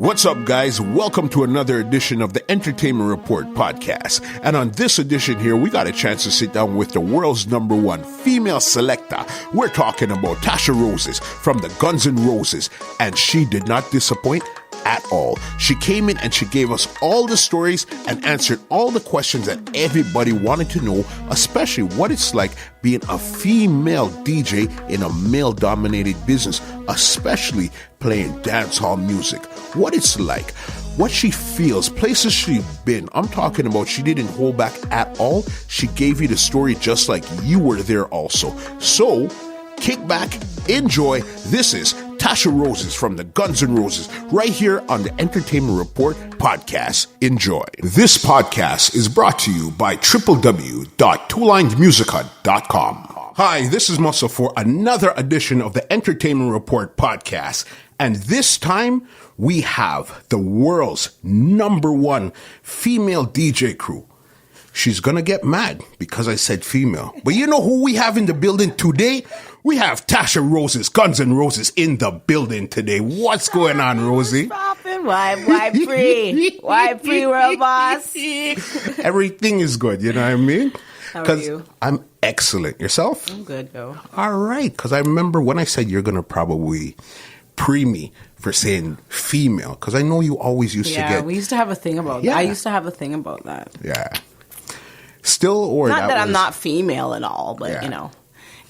What's up, guys? Welcome to another edition of the Entertainment Report podcast. And on this edition here, we got a chance to sit down with the world's number one female selector. We're talking about Tasha Rozez from the Guns N' Roses. And she did not disappoint at all. She came in and she gave us all the stories and answered all the questions that everybody wanted to know, especially what it's like being a female DJ in a male-dominated business, especially playing dancehall music. What it's like, what she feels, places she's been. I'm talking about she didn't hold back at all. She gave you the story just like you were there also. So, kick back, enjoy. This is Tasha Rozez from the Guns N' Roses right here on the Entertainment Report podcast. Enjoy. This podcast is brought to you by www.twolinedmusica.com. Hi, this is Muscle for another edition of the Entertainment Report podcast. And this time we have the world's number one female DJ crew. She's going to get mad because I said female. But you know who we have in the building today? We have Tasha Rozez, Guns N' Roses in the building today. What's going on, Rosie? Why free? Why free, world boss? Everything is good, you know what I mean? How are you? I'm excellent. Yourself? I'm good, though. All right. Because I remember when I said you're going to probably pre me for saying female. Because I know you always used to get... Yeah, we used to have a thing about that. I used to have a thing about that. Yeah. Still, or not that I'm not female and all, but you know.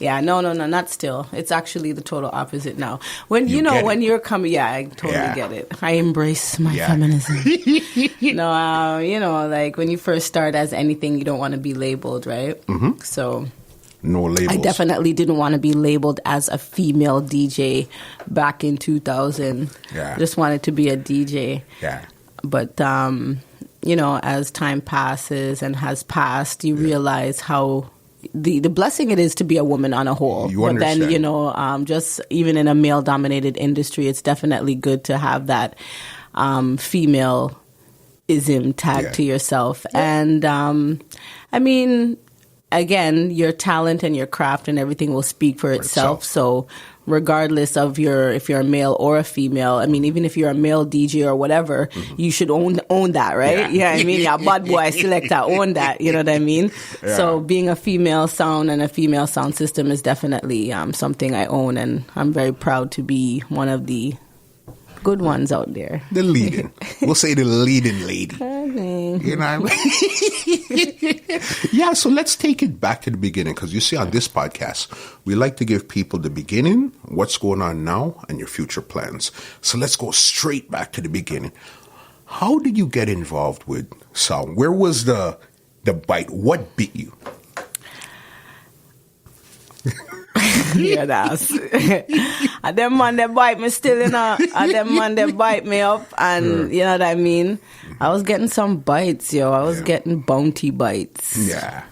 Yeah, no, not still. It's actually the total opposite now. When when you're coming, I totally get it. I embrace my feminism. No, like when you first start as anything, you don't want to be labeled, right? Mm-hmm. So no labels. I definitely didn't want to be labeled as a female DJ back in 2000. Yeah, just wanted to be a DJ. Yeah, but as time passes and has passed, you realize how the blessing it is to be a woman on a whole. But understand. Then, just even in a male-dominated industry, it's definitely good to have that female-ism tagged to yourself. Yeah. And, again, your talent and your craft and everything will speak for itself. So regardless of if you're a male or a female, even if you're a male DJ or whatever, you should own that, right? Yeah, yeah, bad boy selector, own that, you know what I mean? Yeah. So being a female sound and a female sound system is definitely something I own, and I'm very proud to be one of the good ones out there. The leading. We'll say the leading lady. Okay. You know what I mean? Yeah, so let's take it back to the beginning, because you see on this podcast, we like to give people the beginning, what's going on now, and your future plans. So let's go straight back to the beginning. How did you get involved with sound? Where was the bite? What bit you? Yeah, that's. And them man, they bite me still, you know. And them man, they bite me up. And you know what I mean? I was getting some bites, yo. I was getting bounty bites. Yeah.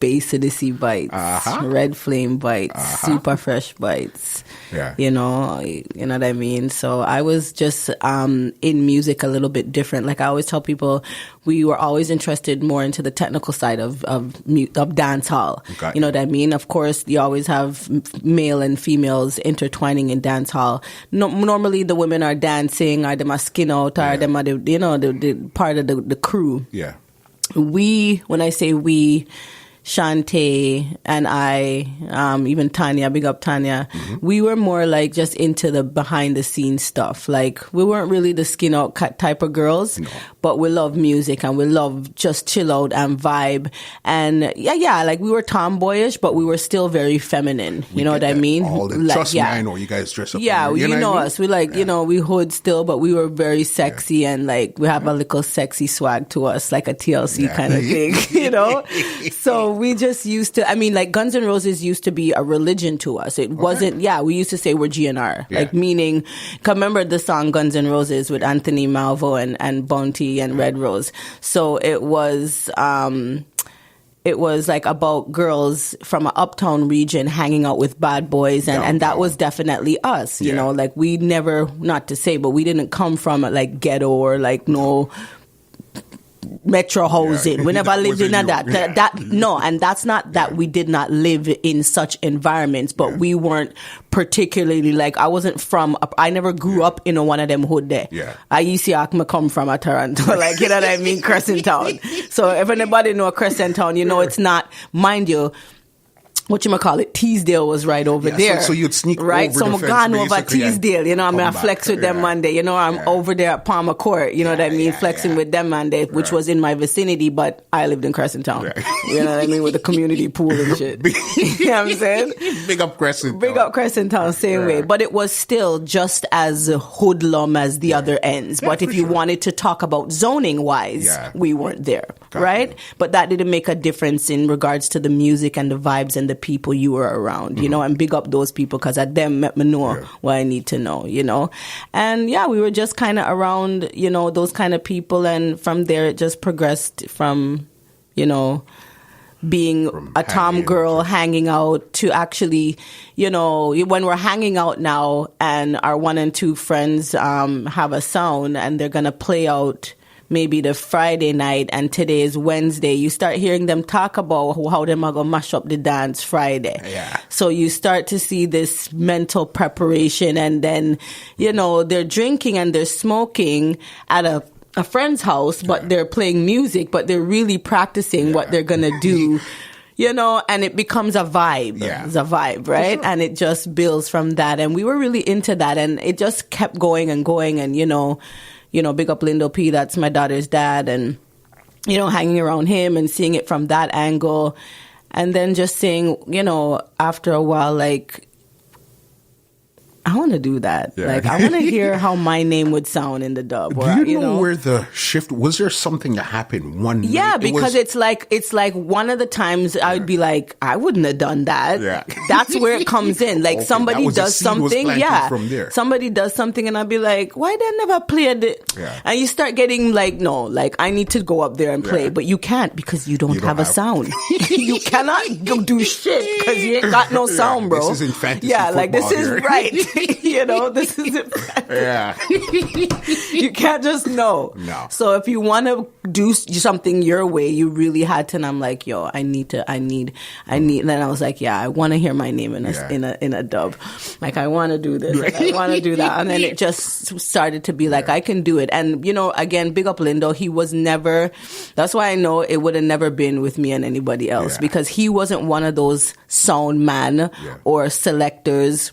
Bass Odyssey bites. Red Flame bites. Super Fresh bites. Yeah. You know what I mean? So I was just in music a little bit different. Like I always tell people, we were always interested more into the technical side of dancehall. Okay. You know what I mean? Of course, you always have male and females intertwining in dancehall. No, normally the women are dancing, or them are skin out, or them are the part of the crew. Yeah. When I say we, Shantae and I, even Tanya, big up Tanya, we were more like just into the behind the scenes stuff. Like we weren't really the skin out type of girls, but we love music and we love just chill out and vibe. And like we were tomboyish, but we were still very feminine. You know what I mean? Trust me, I know you guys dress up. Yeah, you know us. We we hood still, but we were very sexy and like we have a little sexy swag to us, like a TLC kind of thing, you know? So we just used to, like Guns N' Roses used to be a religion to us. It wasn't, we used to say we're GNR. Yeah. Like meaning, remember the song Guns N' Roses with Anthony Malvo and Bounty and Red Rose. So it was like about girls from an uptown region hanging out with bad boys, and that was definitely us, you know, like we never, not to say, but we didn't come from like ghetto or like no metro housing. We never lived in that. Yeah. No, and that's not that we did not live in such environments, but we weren't particularly like, I never grew up in one of them hood there. Yeah. I used to come from a Toronto, like, you know what I mean? Crescent Town. So if anybody know Crescent Town, you know, it's not, mind you, Teesdale was right over there. So you'd sneak right? over So the I'm fence, gone over basically, Teesdale, you know, I'm come gonna flex back. with them Monday, you know, I'm over there at Palmer Court, you know what I mean, flexing with them Monday, which was in my vicinity, but I lived in Crescent Town. Right. You know what I mean, with the community pool and shit. You know what I'm saying? Big up Crescent Town. Big up Crescent Town, same way. But it was still just as hoodlum as the other ends. But if you wanted to talk about zoning wise, we weren't there, right? But that didn't make a difference in regards to the music and the vibes and the people you were around, you know, and big up those people because at them let me know what I need to know, you know. And we were just kind of around, you know, those kind of people. And from there, it just progressed from, you know, being a tom girl hanging out to actually, you know, when we're hanging out now and our 1 and 2 friends have a sound and they're going to play out maybe the Friday night and today is Wednesday, you start hearing them talk about how them are going to mash up the dance Friday. Yeah. So you start to see this mental preparation and then, you know, they're drinking and they're smoking at a friend's house, but they're playing music, but they're really practicing what they're going to do. You know, and it becomes a vibe. Yeah. It's a vibe, right? Sure. And it just builds from that. And we were really into that. And it just kept going and going. And, you know, big up Lindo P, that's my daughter's dad. And, you know, hanging around him and seeing it from that angle. And then just saying, you know, after a while, like, I want to do that. Yeah. Like, I want to hear how my name would sound in the dub. Or, Do you know where the shift was? There something that happened one night? Yeah, because it's like one of the times I would be like, I wouldn't have done that. Yeah. That's where it comes in. Like somebody does something, from there. Somebody does something, and I'd be like, why they never played it? Yeah. And you start getting like, no, like I need to go up there and play, but you can't because you don't have a sound. You cannot do shit because you ain't got no sound, bro. This isn't fantasy like this is here. right. You know, this isn't you can't just know. No. So if you want to do something your way, you really had to. And I'm like, yo, I need. And then I was like, yeah, I want to hear my name in a dub. Like I want to do this. Like, I want to do that. And then it just started to be like, I can do it. And you know, again, big up Lindo. He was never. That's why I know it would have never been with me and anybody else because he wasn't one of those sound man or selectors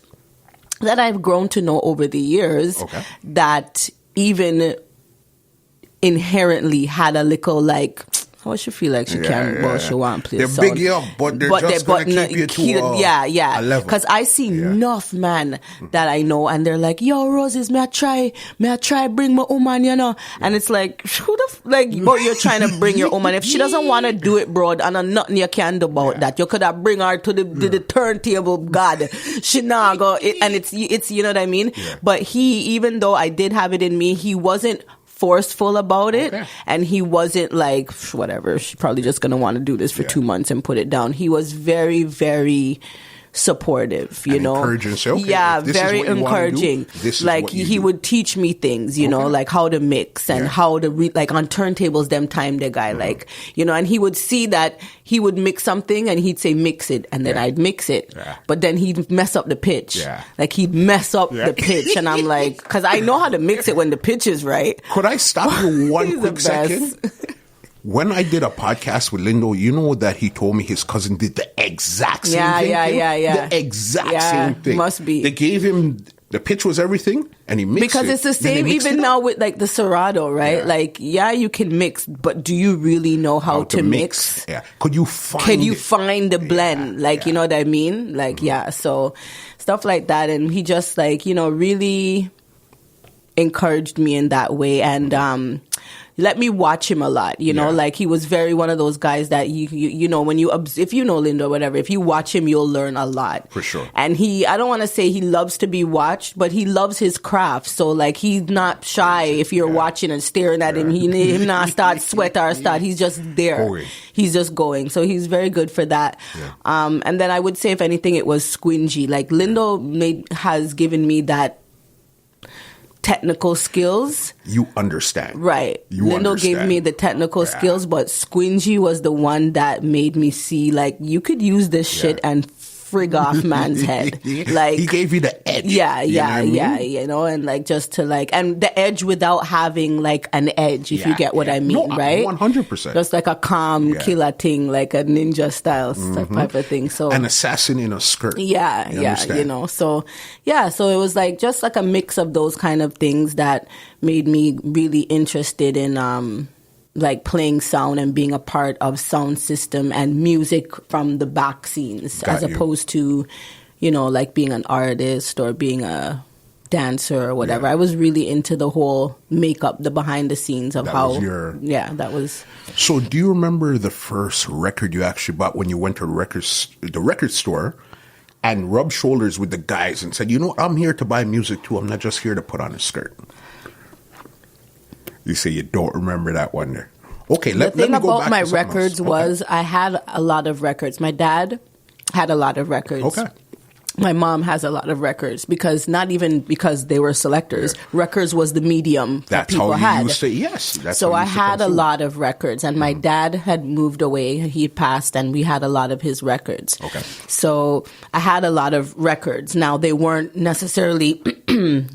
that I've grown to know over the years that even inherently had a little like, how she feel like she can, she want to play they're sound. big up, but they're just going to keep you to a level. Because I see enough man that I know and they're like, yo, Roses, may I try bring my woman, you know? And it's like, who the but you're trying to bring your woman. If she doesn't want to do it, bro, and nothing you can do about that. You could have bring her to the turntable, God. She not go, and it's, you know what I mean? Yeah. But he, even though I did have it in me, he wasn't forceful about it, and he wasn't like, whatever, she's probably just gonna want to do this for 2 months and put it down. He was very, very supportive, you know. Encouraging, say, very encouraging. Like he would teach me things, you know, like how to mix and how to like on turntables them time the guy like, you know, and he would see that he would mix something and he'd say mix it and then I'd mix it, but then he'd mess up the pitch. Like he'd mess up the pitch and I'm like, because I know how to mix it when the pitch is right. Could I stop you one quick second? When I did a podcast with Lindo, you know that he told me his cousin did the exact same thing? The exact same thing. Must be. They gave him, the pitch was everything, and he mixed it. Because it's the same even now with like the Serato, right? Yeah. Like, you can mix, but do you really know how to mix? Yeah. Could you find the blend? Like, you know what I mean? Like, so stuff like that. And he just like, you know, really encouraged me in that way. And, let me watch him a lot, you know, like he was very one of those guys that you know, when if you know Lindo or whatever, if you watch him, you'll learn a lot. For sure. And I don't want to say he loves to be watched, but he loves his craft. So like, he's not shy if you're watching and staring at him. He not start sweat or start. He's just there. He's just going. So he's very good for that. Yeah. And then I would say, if anything, it was Squingy. Like Lindo has given me that technical skills. You understand. Right. You Lindo understand. gave me the technical skills, but Squingy was the one that made me see, like, you could use this shit and frig off man's head. Like, he gave you the edge. Yeah, you know, and like just to like, and the edge without having like an edge, if you get what I mean, no, right? 100%. Just like a calm killer thing, like a ninja style type of thing. So an assassin in a skirt. Yeah, you know. So so it was like just like a mix of those kind of things that made me really interested in like playing sound and being a part of sound system and music from the back scenes, as opposed to, you know, like being an artist or being a dancer or whatever. I was really into the whole makeup, the behind the scenes of that was. So do you remember the first record you actually bought when you went to the record store and rubbed shoulders with the guys and said, you know, I'm here to buy music too. I'm not just here to put on a skirt. You say you don't remember that one there. Okay, let me go back to something else. The thing about my records was I had a lot of records. My dad had a lot of records. Okay. My mom has a lot of records because not even because they were selectors. Yeah. Records was the medium that people had. Used to, yes. That's so I had a lot of records, and my dad had moved away. He passed, and we had a lot of his records. Okay. So I had a lot of records. Now, they weren't necessarily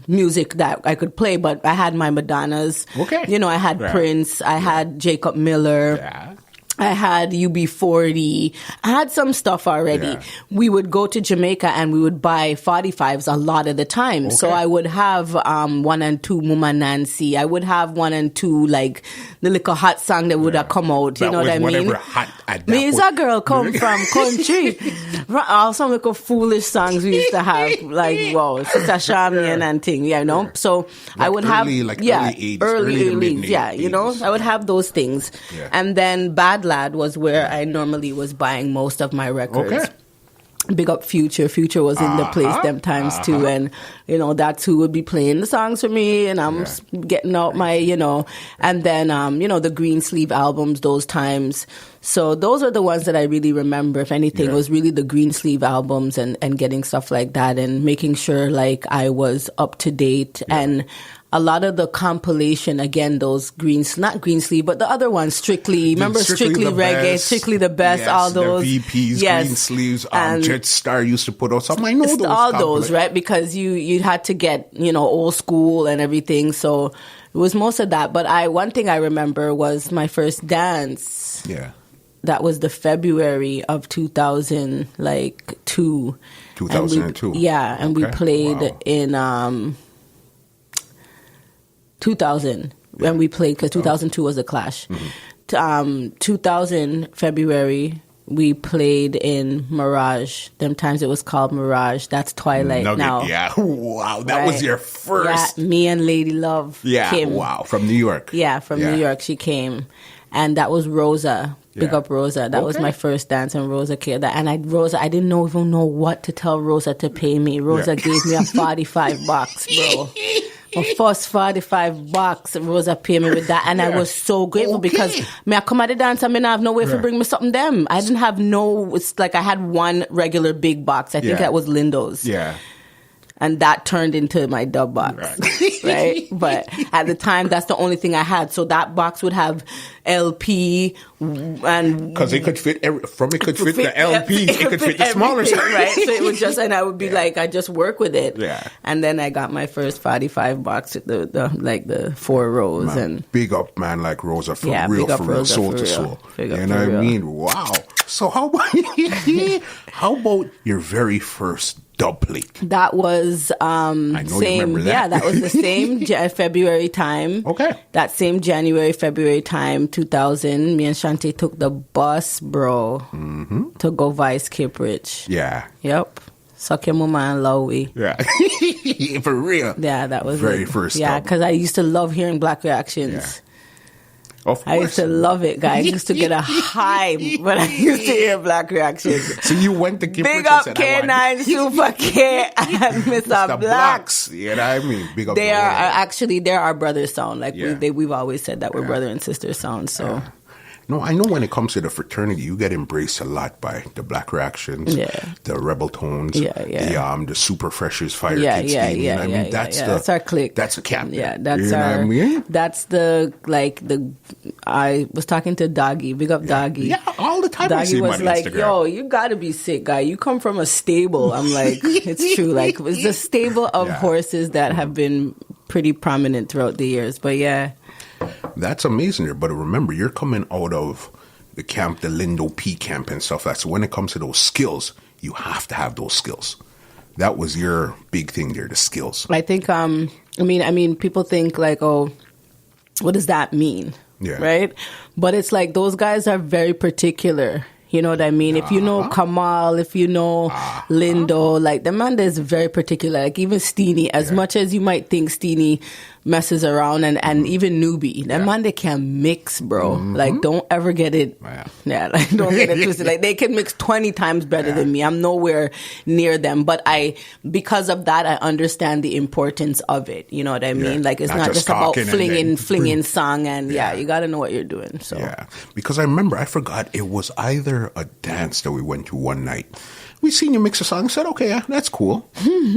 music that I could play, but I had my Madonnas. Okay. You know, I had Prince. I had Jacob Miller. Yeah. I had UB40. I had some stuff already. Yeah. We would go to Jamaica and we would buy 45s a lot of the time. Okay. So I would have 1 and 2 Muma Nancy. I would have 1 and 2 like the little hot song that would have come out. That you know what I mean? Hot at me is a girl come from country. Some little foolish songs we used to have, like wow, Sister Charmian and thing. Yeah, you know. Yeah. So like I would have early 80s, early yeah, you know. I would have those things, and then Bad Lad was where I normally was buying most of my records. Okay. Big up Future. Future was in the place them times too, and you know that's who would be playing the songs for me, and I'm getting out my, you know, and then you know the Green Sleeve albums those times. So those are the ones that I really remember. If anything, it was really the Green Sleeve albums and getting stuff like that and making sure like I was up to date and. A lot of the compilation, again, those not Green Sleeve, but the other ones, Strictly Reggae, Strictly the Best, yes, all those. The VPs, Green Sleeves, Jet Star used to put out some. I know those. All those, right? Because you had to get, you know, old school and everything. So it was most of that. But one thing I remember was my first dance. Yeah. That was the February of 2002. 2002. And we played in 2000 when we played, because 2002 was a Clash. 2000 February we played in Mirage. Them times it was called Mirage. That's Twilight now. Yeah, wow, that was your first. Yeah, me and Lady Love came. Wow, from New York. Yeah, from New York she came, and that was Rosa. Big up Rosa. That was my first dance, and Rosa came. And I didn't even know what to tell Rosa to pay me. Rosa gave me a $45, bro. My first $45, Rosa paid me with that, and I was so grateful because I come at the dance and I have no way to bring me something them. I didn't have it's like I had one regular big box. I think that was Lindo's. Yeah. And that turned into my dub box, right? But at the time, that's the only thing I had. So that box would have LP and... Because it could fit the LP, it could fit the smaller size. Right? So it was just, and I would be like, I just work with it. Yeah. And then I got my first 45 box with the 4 rows. Man, and big up, man, like Rosa, for real, soul to soul. You know what I mean? Wow. So how about your very first dub plate? That was I know you remember that. Yeah, that was the same February time. Okay. That same February time, 2000. Me and Shanti took the bus, bro, to go Vice Cape Rich. Yeah. Yep. Suck your mama and Lowy. Yeah. For real. Yeah, that was very first. Yeah, because I used to love hearing Black Reactions. Yeah. Of course. I used to love it, guys. I used to get a high when I used to hear Black Reactions. So you went to Cape Big up K9 Super K and Mr. Blacks. You know what I mean? Big up. They're our brother sound. Like we've always said that we're brother and sister sound. So No, I know when it comes to the fraternity, you get embraced a lot by the Black Reactions, the Rebel Tones, the Super Freshers, Fire Kids. That's our clique. That's a camp. Yeah, that's our. I mean? That's the I was talking to Doggy. Big up Doggy. Yeah, all the time. Doggy was like, Instagram. "Yo, you got to be sick, guy. You come from a stable." I'm like, "It's true. Like, it's a stable of horses that have been pretty prominent throughout the years." But yeah. That's amazing there. But remember, you're coming out of the camp, the Lindo P camp and stuff. That's when it comes to those skills, you have to have those skills. That was your big thing there, the skills. I think, I mean, people think like, oh, what does that mean? Yeah. Right? But it's like those guys are very particular. You know what I mean? If you know Kamal, if you know Lindo, like the man is very particular. Like even Steenie, as much as you might think Steenie messes around and even Newbie, that man they can mix, bro. Like don't ever get it. Like don't get it twisted. Like they can mix 20 times better than me. I'm nowhere near them, but because of that, I understand the importance of it. You know what I mean? Like it's not just about flinging song and you got to know what you're doing. So because I remember, I forgot it was either a dance that we went to one night. We seen you mix a song, said, okay, that's cool.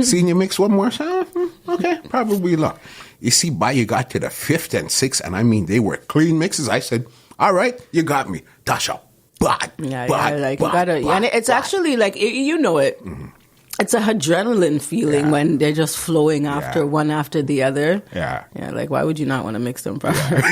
Seen you mix one more song, okay, probably not. You see, you got to the 5th and 6th, and I mean, they were clean mixes. I said, all right, you got me. Tasha, and it's actually like, you know it. It's an adrenaline feeling when they're just flowing after one after the other. Yeah, like why would you not want to mix them properly?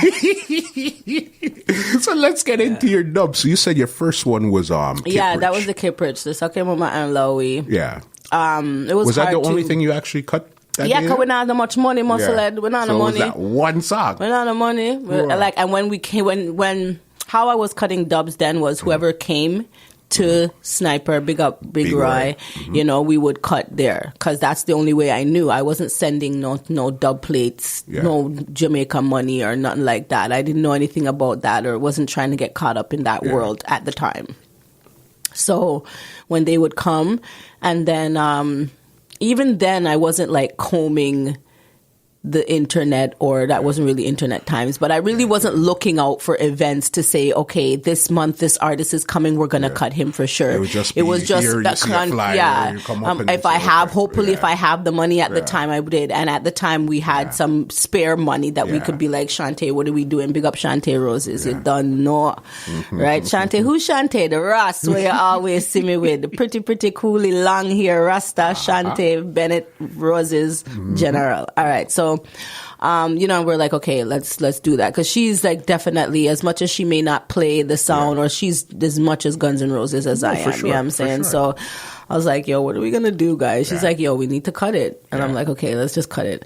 So let's get into your dub. So you said your first one was Kip that was the Kip Rich, the Sake Mama and Lowy. Yeah. It was that the only thing you actually cut? Yeah, because we not have that much money, muscle head. We not have the money. Was that one song? We not have the money. Like, and when we came, when how I was cutting dubs then was whoever came to Sniper, big up, Big Roy, you know, we would cut there because that's the only way I knew. I wasn't sending no dub plates, no Jamaica money or nothing like that. I didn't know anything about that or wasn't trying to get caught up in that world at the time. So when they would come, and then even then I wasn't like combing the internet, or that wasn't really internet times, but I really wasn't looking out for events to say, okay, this month this artist is coming, we're gonna cut him for sure. It was just if I have if I have the money at the time, I did. And at the time we had some spare money that we could be like, Shantae, what are we doing? Big up Tasha Rozez. You done know, right? Shantae, who's Shantae? The Ras, where you always see me with the pretty coolie long hair Rasta Shantae Bennett Rozez General. All right, so you know, we're like, okay, let's do that, because she's like definitely, as much as she may not play the sound, or she's as much as Guns N' Roses as I am. Sure, you know what I'm saying? Sure. So I was like, yo, what are we gonna do, guys? She's like, yo, we need to cut it, and I'm like, okay, let's just cut it.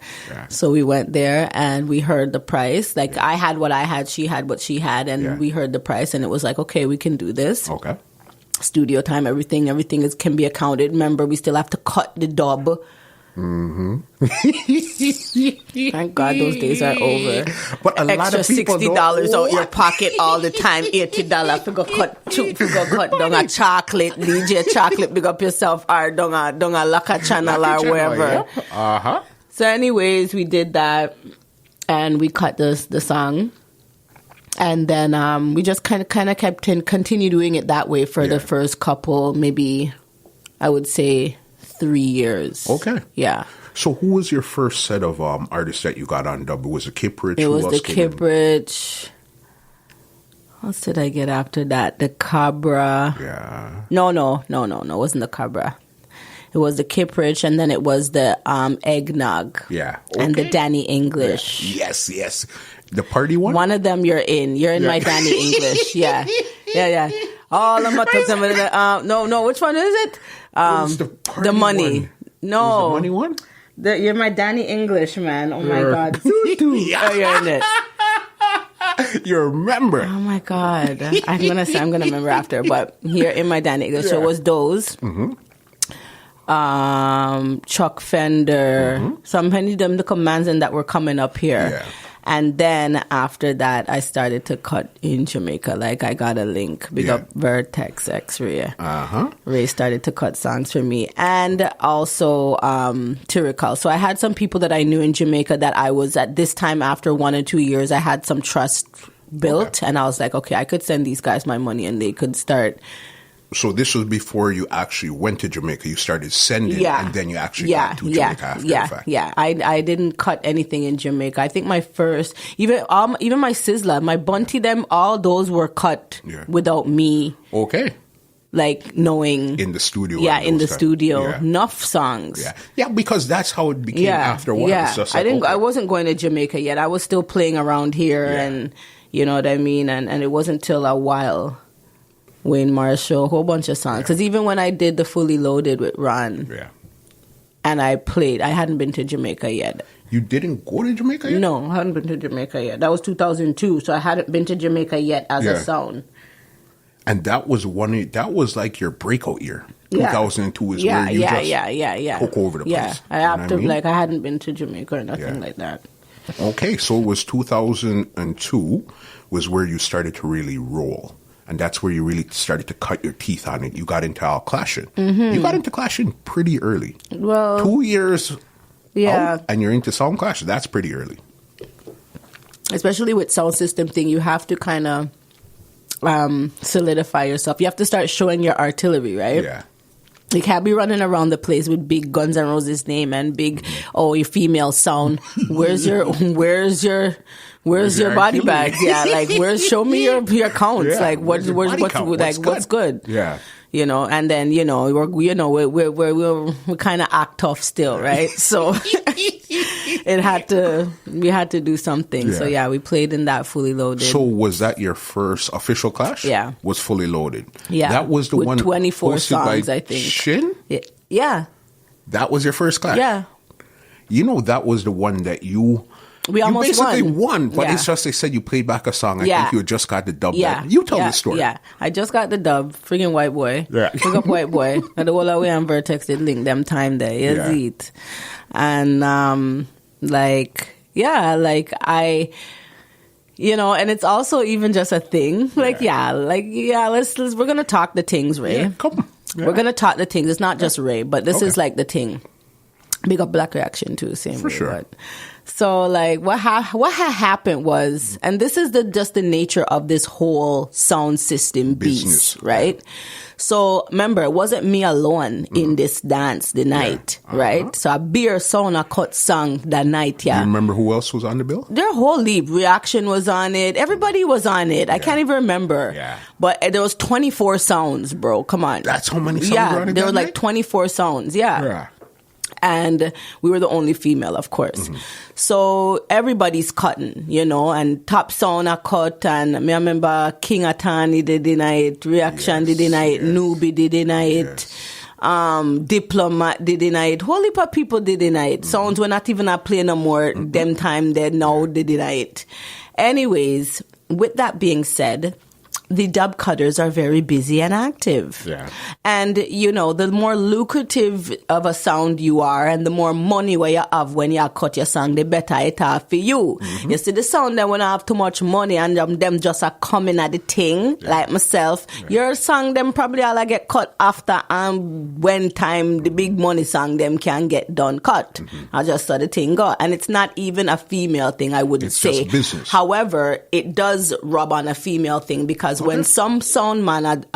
So we went there and we heard the price. Like I had what I had, she had what she had, and we heard the price, and it was like, okay, we can do this. Okay. Studio time, everything can be accounted. Remember, we still have to cut the dub. Thank God those days are over. But a lot of people $60 out your pocket all the time. $80 to go cut down a chocolate, DJ chocolate, big up yourself, or down a Laka channel or wherever. So anyways, we did that and we cut the song. And then we just kind of kept continue doing it that way for the first couple, maybe I would say 3 years. Okay. Yeah. So who was your first set of artists that you got on dub? Was it Kip Rich? It was the Kip Rich. What else did I get after that? The Cabra. Yeah. No. It wasn't the Cabra. It was the Kip Rich, and then it was the Eggnog. Yeah. Okay. And the Danny English. Yes. The party one? One of them you're in. You're in my Danny English. Yeah. Oh, I'm not talking about no, which one is it? The money. One? No. The money one? You're my Danny English, man. Oh my God. Oh, you're in it. You remember. Oh my God. I'm gonna remember after, but here in my Danny English. So it was those. Chuck Fender, some of them the commands and that were coming up here. Yeah. And then after that, I started to cut in Jamaica. Like I got a link. Big up Vertex X-Ray. Ray started to cut songs for me. And also Tyrical. So I had some people that I knew in Jamaica that I was at this time after 1 or 2 years, I had some trust built, and I was like, okay, I could send these guys my money and they could start. So this was before you actually went to Jamaica. You started sending, and then you actually got to Jamaica after the fact. Yeah. I didn't cut anything in Jamaica. I think my first, even my Sizzler, my Bunty, them, all those were cut without me. Okay. Like knowing in the studio, in the studio, enough songs. Yeah, because that's how it became after a while. Yeah, it's just like, I wasn't going to Jamaica yet. I was still playing around here, and you know what I mean. And it wasn't till a while. Wayne Marshall, a whole bunch of songs. Because even when I did the Fully Loaded with Ron, and I played, I hadn't been to Jamaica yet. You didn't go to Jamaica yet? No, I hadn't been to Jamaica yet. That was 2002, so I hadn't been to Jamaica yet as a sound. And that was like your breakout year. 2002 is where you just took over the place. Yeah, I hadn't been to Jamaica or nothing like that. Okay, so it was 2002 was where you started to really roll. And that's where you really started to cut your teeth on it. You got into all clashing. Mm-hmm. You got into clashing pretty early. Well, 2 years out, and you're into sound clash. That's pretty early. Especially with sound system thing, you have to kind of solidify yourself. You have to start showing your artillery, right? Yeah. You can't be running around the place with big Guns N' Roses name and big, your female sound. Where's your body bags? Yeah, like show me your counts. Yeah. Like what's good? Yeah. You know, and then we kind of act tough still, right? So we had to do something. Yeah. So we played in that Fully Loaded. So was that your first official clash? Yeah, was Fully Loaded. Yeah, that was the with one 24 songs, I think. Shin? Yeah, that was your first clash. Yeah, that was the one that you almost basically won, but it's just they said you played back a song. I think you just got the dub. Yeah, you tell the story. Yeah, I just got the dub. Friggin' White Boy. Yeah, pick up White Boy. And the whole away and Vertex did link them time there. It. And and it's also even just a thing. We're gonna talk the Tings, Ray. Yeah, come on. Yeah. We're gonna talk the Tings. It's not just Ray, but this is like the Ting. Big up Black Reaction too, same for way. Sure. But, so what had happened was, and this is just the nature of this whole sound system beast, right? So remember, it wasn't me alone in this dance the night, right? So a beer sound a cut song that night, yeah. You remember who else was on the bill? Their whole leap. Reaction was on it. Everybody was on it. I can't even remember. Yeah. But there was 24 sounds, bro. Come on. That's how many sounds were on it? There were like 24 sounds, yeah. And we were the only female, of course. Mm-hmm. So everybody's cutting, and Top Sound a cut, and I remember King Atani did deny it, Reaction did deny it, Newbie did deny it, Diplomat did deny it, whole heap of people did deny it. Mm-hmm. Sounds were not even a play no more, them time they now they deny it. Anyways, with that being said, the dub cutters are very busy and active. Yeah. And, the more lucrative of a sound you are and the more money where you have when you cut your song, the better it are for you. Mm-hmm. You see, the sound that when I have too much money and them just are coming at the thing, like myself, your song, them probably all get cut after when time the big money song, them can get done cut. Mm-hmm. I just saw the thing go. And it's not even a female thing, I wouldn't say. It's just business. However, it does rub on a female thing because when some sound man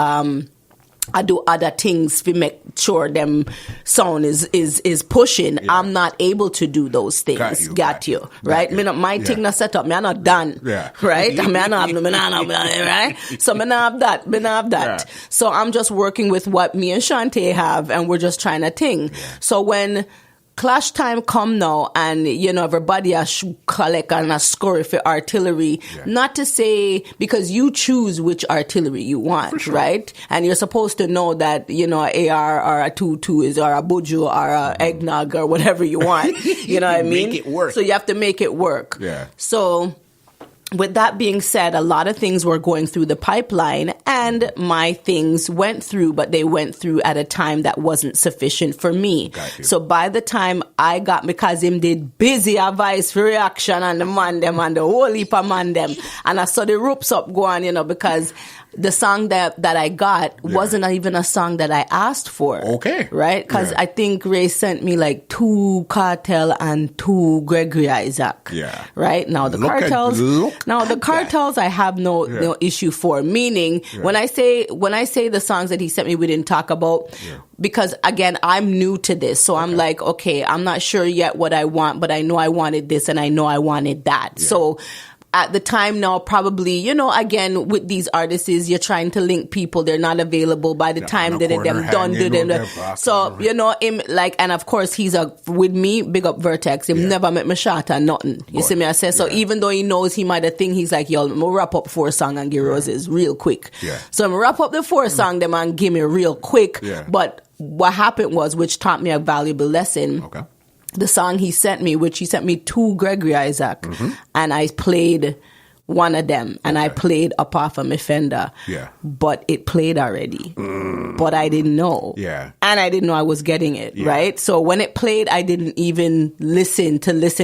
I do other things to make sure them sound is pushing. Yeah. I'm not able to do those things. Got you. Right? My thing not set up. Me not done. Yeah. Right? I not right? So me not have that. Yeah. So I'm just working with what me and Shantae have, and we're just trying to ting. Yeah. So when clash time come now, and everybody has collect and a score for artillery. Yeah. Not to say because you choose which artillery you want, right? And you're supposed to know that a AR or a 2-2 is or a buju or a eggnog or whatever you want. You know what I mean? Make it work. So you have to make it work. Yeah. So with that being said, a lot of things were going through the pipeline, and my things went through, but they went through at a time that wasn't sufficient for me. So by the time I got, because him did busy advice for Reaction and the man them and the whole heap of man them, and I saw the ropes up going, because the song that I got wasn't even a song that I asked for. Okay. Right? Because I think Ray sent me like 2 Cartel and 2 Gregory Isaac. Yeah. Right? Now the Cartels I have no issue for. Meaning when I say the songs that he sent me we didn't talk about, because again I'm new to this. So I'm like, okay, I'm not sure yet what I want, but I know I wanted this and I know I wanted that. Yeah. So at the time now, probably, you know, again, with these artists, you're trying to link people. They're not available by the time that them done. So, you know, him, like, and of course, he's with me, big up Vertex. He never met me shot or nothing. You see me? I say, so even though he knows he might have think, he's like, yo, I'm gonna wrap up 4 songs and give Roses real quick. Yeah. So I'm gonna wrap up the 4 songs, them and give me real quick. Yeah. But what happened was, which taught me a valuable lesson. Okay. The song he sent me, which he sent me 2 Gregory Isaac, and I played one of them, and I played Up Off of my Fender. Yeah. But it played already. But I didn't know. Yeah. And I didn't know I was getting it, right? So when it played, I didn't even listen,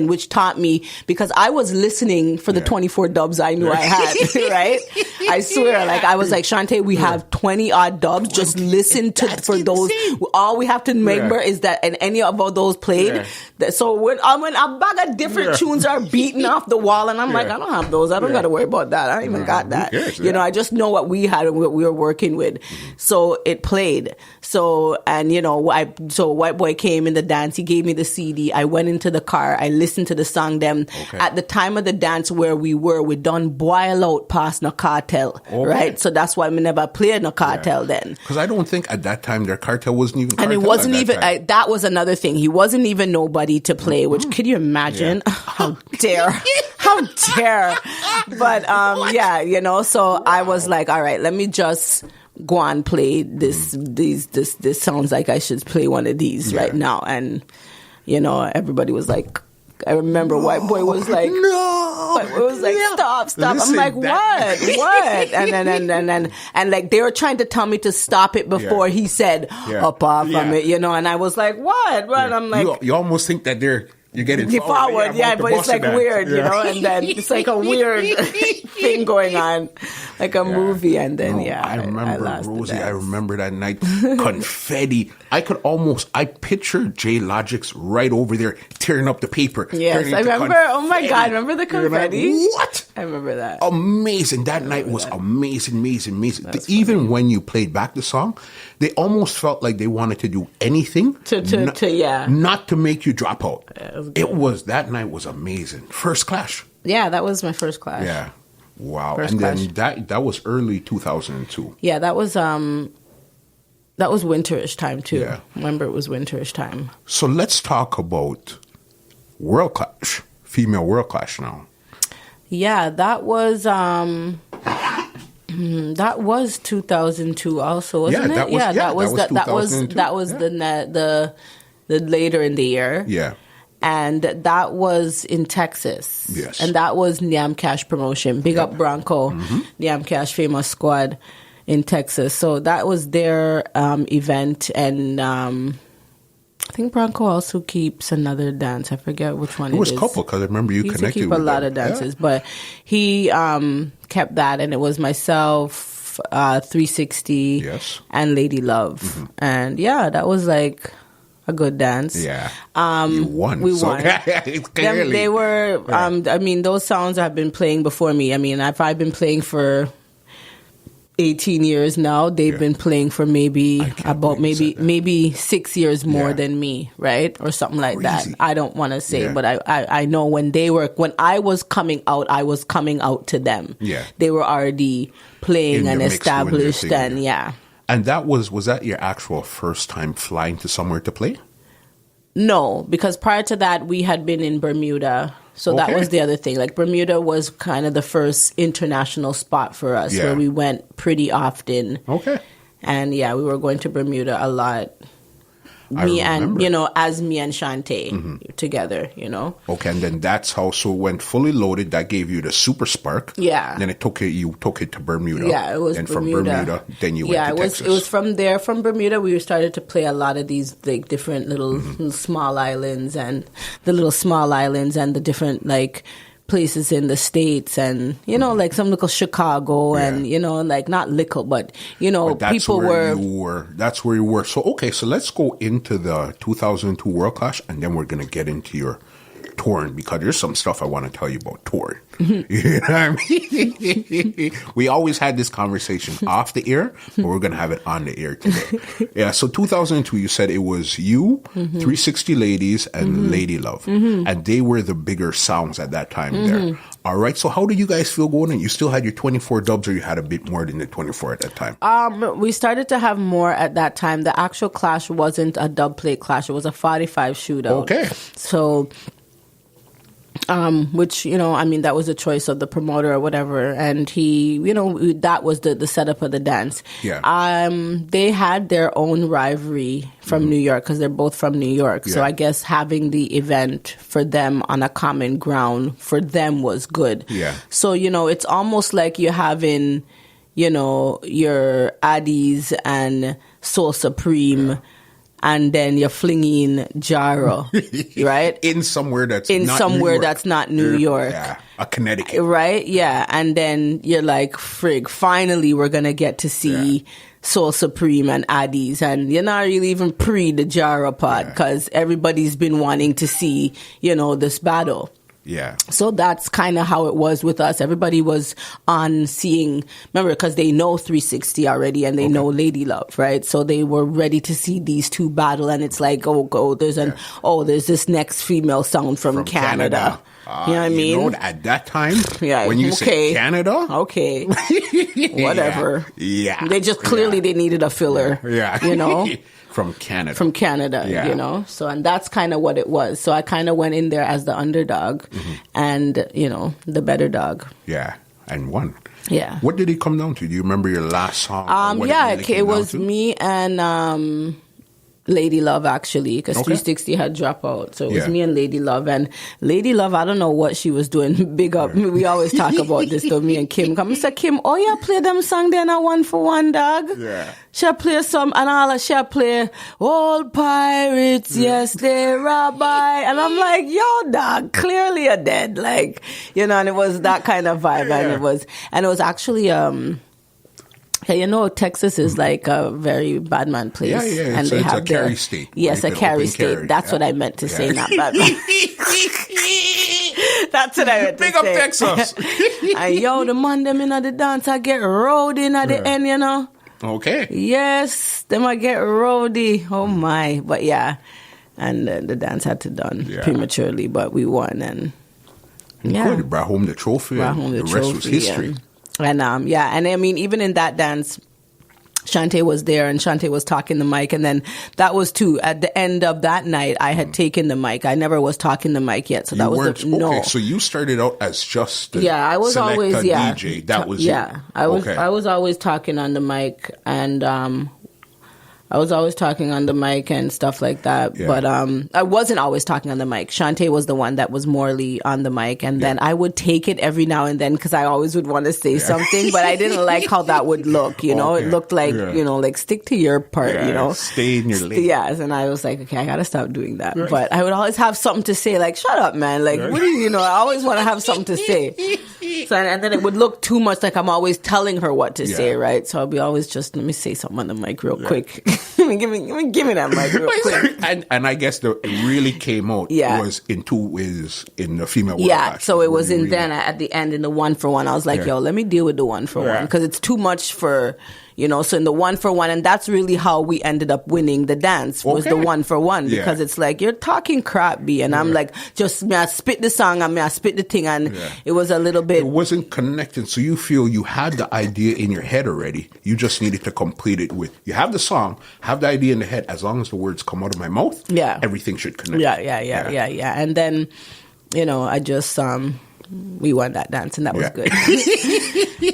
which taught me, because I was listening for the 24 dubs I knew I had, right? I swear, like, I was like, Shantae, we have 20 odd dubs. Just listen for those. All we have to remember is that, and any of those played. So when a bag of different tunes are beating off the wall, and I'm like, I don't have those. I don't got to worry about that. I don't even got that. You know, I just know what we had and what we were working with. So it played. So, and you know, so White Boy came in the dance. He gave me the CD. I went into the car. I listened to the song. Them at the time of the dance where we done boil out past no Cartel, right? So that's why we never played no Cartel then. Because I don't think at that time their Cartel wasn't even. And it wasn't even. That was another thing. He wasn't even nobody to play. Which could you imagine? How dare? How dare? But yeah, you know, so I was like, all right, let me just go and play this sounds like I should play one of these right now. And you know, everybody was like, I remember White Boy was like, no, White Boy was like, stop. I'm like, what? And like they were trying to tell me to stop it before he said up off from it, you know, and I was like, what? And I'm like, you almost think that you're getting forward, but it's like weird, you know, and then it's like a weird thing going on, like a movie, and then I remember Rosie. I remember that night, confetti. I pictured J Logic's right over there tearing up the paper. Yes, I remember. Confetti. Oh my God, remember the confetti? Like, what? I remember that. Amazing. That night was amazing. Even when you played back the song, they almost felt like they wanted to do anything not to make you drop out. That night was amazing. First Clash. Yeah, that was my first Clash. Yeah. Wow. First Clash. Then that was early 2002. Yeah, that was winterish time too. Yeah. Remember, it was winterish time. So let's talk about World Clash, Female World Clash now. Yeah, that was 2002 also, wasn't it? That was the later in the year. Yeah. And that was in Texas. Yes. And that was Niam Cash promotion. Big up Bronco, Niam Cash Famous Squad in Texas. So that was their event. And I think Bronco also keeps another dance. I forget which one it is. It was a couple, because I remember you connected with him. He used to keep a lot of dances. But he kept that. And it was myself, 360, and Lady Love. And yeah, that was like a good dance. Yeah. You won. We won. They were, I mean, those sounds have been playing before me. I mean, if I've been playing for 18 years now, they've been playing for maybe 6 years more than me, right? Or something like that. I don't want to say, but I know when I was coming out to them. Yeah. They were already playing and established and And was that your actual first time flying to somewhere to play? No, because prior to that, we had been in Bermuda. So that was the other thing. Like, Bermuda was kind of the first international spot for us where we went pretty often. Okay. And we were going to Bermuda a lot. Me and Shantae together, you know. Okay, and then that's how, so when fully loaded, that gave you the Super Spark. Yeah. Then you took it to Bermuda. Yeah, it was and Bermuda. And from Bermuda, then you went to Texas. It was from there, from Bermuda, we started to play a lot of these like different little small islands and the different like places in the States and, you know, like some little Chicago and, you know, like not little, but, you know, but people were. That's where you were. So, okay, so let's go into the 2002 World Clash and then we're going to get into your touring because there's some stuff I want to tell you about touring. You know what I mean? We always had this conversation off the air, but we're going to have it on the air today. Yeah, so 2002, you said it was you, 360 Ladies, and Lady Love. And they were the bigger sounds at that time there. All right, so how did you guys feel going in? You still had your 24 dubs or you had a bit more than the 24 at that time? We started to have more at that time. The actual clash wasn't a dub plate clash. It was a 45 shootout. Okay. So... which, you know, I mean, that was a choice of the promoter or whatever. And he, you know, that was the setup of the dance. Yeah. They had their own rivalry from New York because they're both from New York. Yeah. So I guess having the event for them on a common ground for them was good. Yeah. So, you know, it's almost like you're having, you know, your Addies and Soul Supreme. Yeah. And then you're flinging Jaro, right? In somewhere that's not New York. Yeah, a Connecticut. Right? Yeah. And then you're like, frig, finally we're going to get to see Soul Supreme and Addies. And you're not really even pre the Jaro part because everybody's been wanting to see, you know, this battle. Yeah. So that's kind of how it was with us. Everybody was on seeing, remember, because they know 360 already and they know Lady Love, right? So they were ready to see these two battle. And it's like, there's this next female sound from Canada. You know what I mean? You know, at that time, when you say Canada. Okay. Whatever. Yeah. They just clearly they needed a filler. Yeah. You know? From Canada, you know? So, and that's kind of what it was. So I kind of went in there as the underdog and, you know, the better dog. Yeah, and won. Yeah. What did it come down to? Do you remember your last song? It was me and Lady Love, actually, because 360 had dropped out. So it was me and Lady Love. And Lady Love, I don't know what she was doing. Big up. We always talk about this, though, me and Kim. I said, Kim, play them song then a 1 for 1, dog. Yeah. She'll play some, and all she'll play Old Pirates, yes, they rabbi. And I'm like, yo, dog, clearly you're dead. Like, you know, and it was that kind of vibe. And it was actually, yeah, you know, Texas is like a very bad man place. Yeah. And it's a carry state. Yes, a carry state. That's what I meant to say, not bad man. That's what I meant to say. Big up Texas. And yo, the man them in the dance, I get rowdy in at the end, you know. Okay. Yes, them I get rowdy. Oh my. But yeah. And the dance had to done prematurely, but we won. And good. You brought home the trophy. The rest was history. And and I mean, even in that dance, Shantae was there and Shantae was talking the mic. And then that was too, at the end of that night, I had taken the mic. I never was talking the mic yet. So that was okay, so you started out as just I was always DJ. That was I was always talking on the mic and I was always talking on the mic and stuff like that. Yeah. But I wasn't always talking on the mic. Shantae was the one that was morely on the mic. And then I would take it every now and then because I always would want to say something. But I didn't like how that would look, you know. It looked like, you know, like stick to your part, you know. Stay in your lane. Yes. And I was like, okay, I got to stop doing that. Right. But I would always have something to say, like, shut up, man. Like, what do you know? I always want to have something to say. So, and then it would look too much like I'm always telling her what to say, right? So I'll be always just, let me say something on the mic real quick. give me that mic real quick. And I guess it really came out was in the female world. Yeah, so it was in then at the end in the 1 for 1. I was like, yo, let me deal with the 1 for 1 because it's too much for, you know, so in the 1 for 1, and that's really how we ended up winning the dance was the 1 for 1 because it's like, you're talking crap, B, and I'm like, just may I spit the song and may I spit the thing, and it was a little bit. It wasn't connected, so you feel you had the idea in your head already. You just needed to complete it with, you have the song, have the idea in the head, as long as the words come out of my mouth, everything should connect. Yeah. And then, you know, I just, we won that dance and that was good.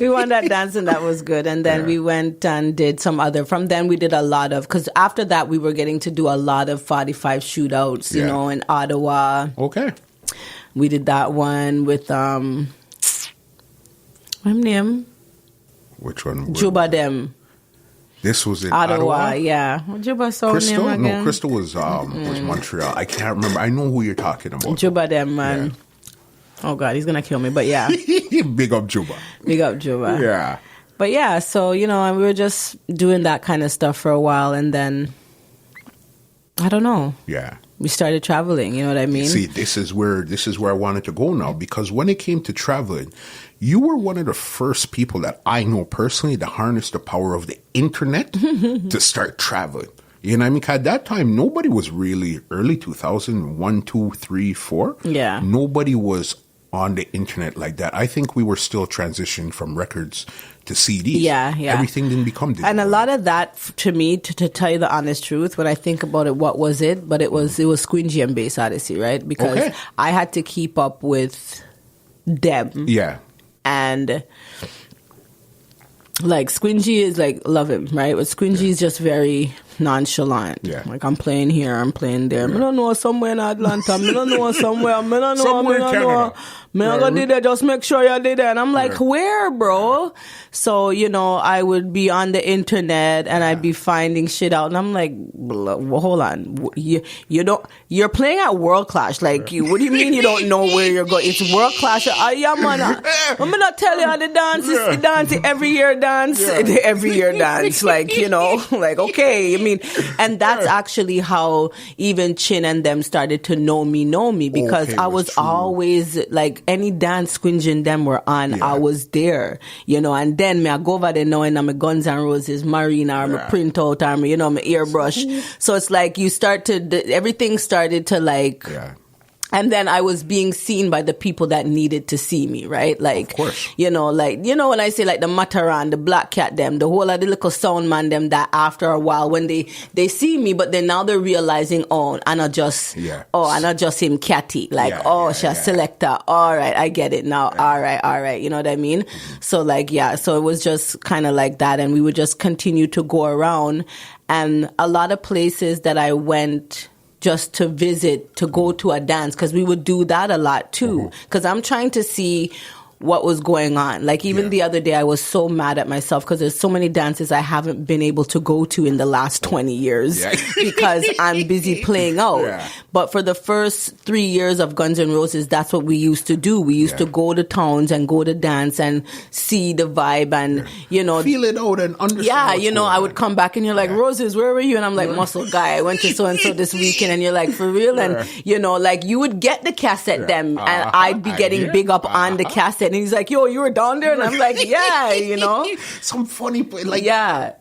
We won that dance and that was good. And then we went and did some other, from then we did a lot of, because after that we were getting to do a lot of 45 shootouts, you know, in Ottawa. Okay. We did that one with, what's his name? Which one? Juba Dem. This was in Ottawa? Yeah. Juba saw Crystal? name again? No, Crystal was Montreal. I can't remember. I know who you're talking about. Juba Dem, man. Oh God, he's gonna kill me. But yeah, Big up Juba. big up Juba. Yeah. But yeah, so and we were just doing that kind of stuff for a while, and then I don't know. Yeah. We started traveling. You know what I mean? See, this is where I wanted to go now, because when it came to traveling, you were one of the first people that I know personally to harness the power of the internet to start traveling. You know what I mean? 'Cause at that time, nobody was really early 2001, 2, 3, 4. Yeah. Nobody was on the internet like that. I think we were still transitioning from records to CDs. Yeah. Everything didn't become digital. And a lot of that, to me, to tell you the honest truth, when I think about it, what was it? But it was Squingy and Bass Odyssey, right? Because I had to keep up with them. Yeah. And like Squingy is like, love him, right? But Squingy is just very nonchalant. Yeah. Like, I'm playing here, I'm playing there. I don't know somewhere in Atlanta. I don't know somewhere. I don't know. Somewhere in Canada. I'm gonna do that. Just make sure you did that. And I'm like, where, bro? So, I would be on the internet and I'd be finding shit out. And I'm like, hold on. You're playing at World Clash. Like, what do you mean you don't know where you're going? It's World Clash. Yeah, man. I'm gonna tell you how the dance is. The dance, every year dance. Every year dance. Like, like, okay. I mean, and that's actually how even Chin and them started to know me because I was always like, any dance Squingy and them were on, I was there, and then I go over there knowing I'm a Guns N' Roses, Marina, or my printout, or my airbrush. So it's like everything started to like, and then I was being seen by the people that needed to see me, right? Like, of course. when I say like the Mataran, the Black Cat, them, the whole of the little sound man, them, that after a while when they see me, but then now they're realizing, I'm not just him catty. Like, she's selector. All right, I get it now. All right. You know what I mean? So like, so it was just kind of like that. And we would just continue to go around, and a lot of places that I went just to visit, to go to a dance, because we would do that a lot too. Because I'm trying to see what was going on. Like even the other day, I was so mad at myself because there's so many dances I haven't been able to go to in the last 20 years because I'm busy playing out. Yeah. But for the first 3 years of Guns N' Roses, that's what we used to do. We used to go to towns and go to dance and see the vibe and, feel it out and understand. Yeah, I would come back and you're like, Roses, where were you? And I'm like, muscle guy, I went to so-and-so this weekend. And you're like, for real? And, like you would get the cassette them and I'd be getting big up on the cassette. And he's like, yo, you were down there? And I'm like, yeah, Some funny place. Like,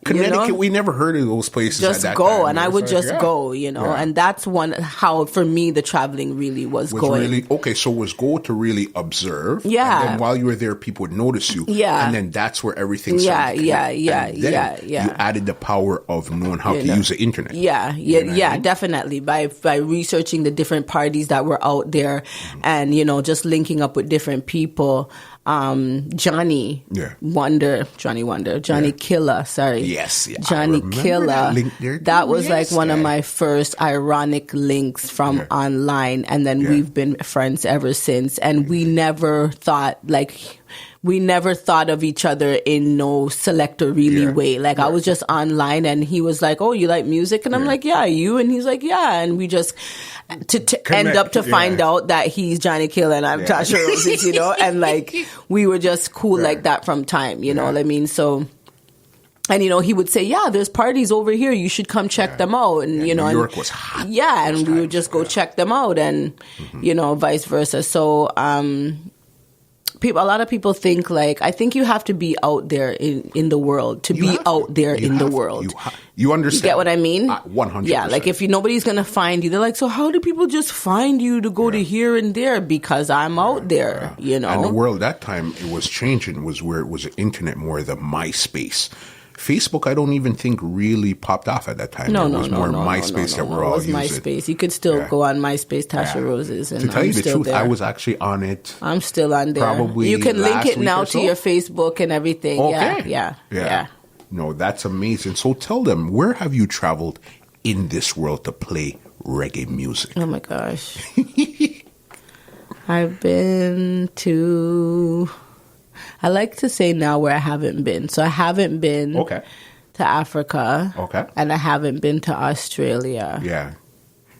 Connecticut, we never heard of those places. Just at that go. time. And I would just go, and that's how, for me, the traveling really was going. Really, okay, so it was go to really observe. Yeah. And then while you were there, people would notice you. Yeah. And then that's where everything started. You added the power of knowing how to use the internet. Yeah, definitely. By researching the different parties that were out there and, just linking up with different people. Johnny Killer, sorry. Yes. Johnny Killer. That was like one of my first ironic links from online. And then we've been friends ever since. And we never thought of each in no selector way. Like I was just online and he was like, oh, you like music? And I'm like, yeah, you? And he's like, yeah. And we just end up to find out that he's Johnny Killer and I'm Tasha Rozez, and like we were just cool like that from time, you know what I mean? So, and he would say, yeah, there's parties over here, you should come check them out. And New York was hot. Yeah, and we would just go check them out and vice versa. So a lot of people think I think you have to be out there in the world to be out there in the world. You understand? You get what I mean? 100%. Yeah, like if nobody's going to find you, they're like, so how do people just find you to go to here and there? Because I'm out there, And the world that time, it was changing, was where it was the internet more, the MySpace. Facebook, I don't even think really popped off at that time. It was more MySpace that we're all using. It was MySpace. You could still go on MySpace, Tasha Rozez. And to tell you the truth, there. I was actually on it. I'm still on there. Probably you can link it now to your Facebook and everything. Okay. Yeah. No, that's amazing. So tell them, where have you traveled in this world to play reggae music? Oh my gosh. I've been to... I like to say now where I haven't been. So I haven't been to Africa. Okay. And I haven't been to Australia. Yeah.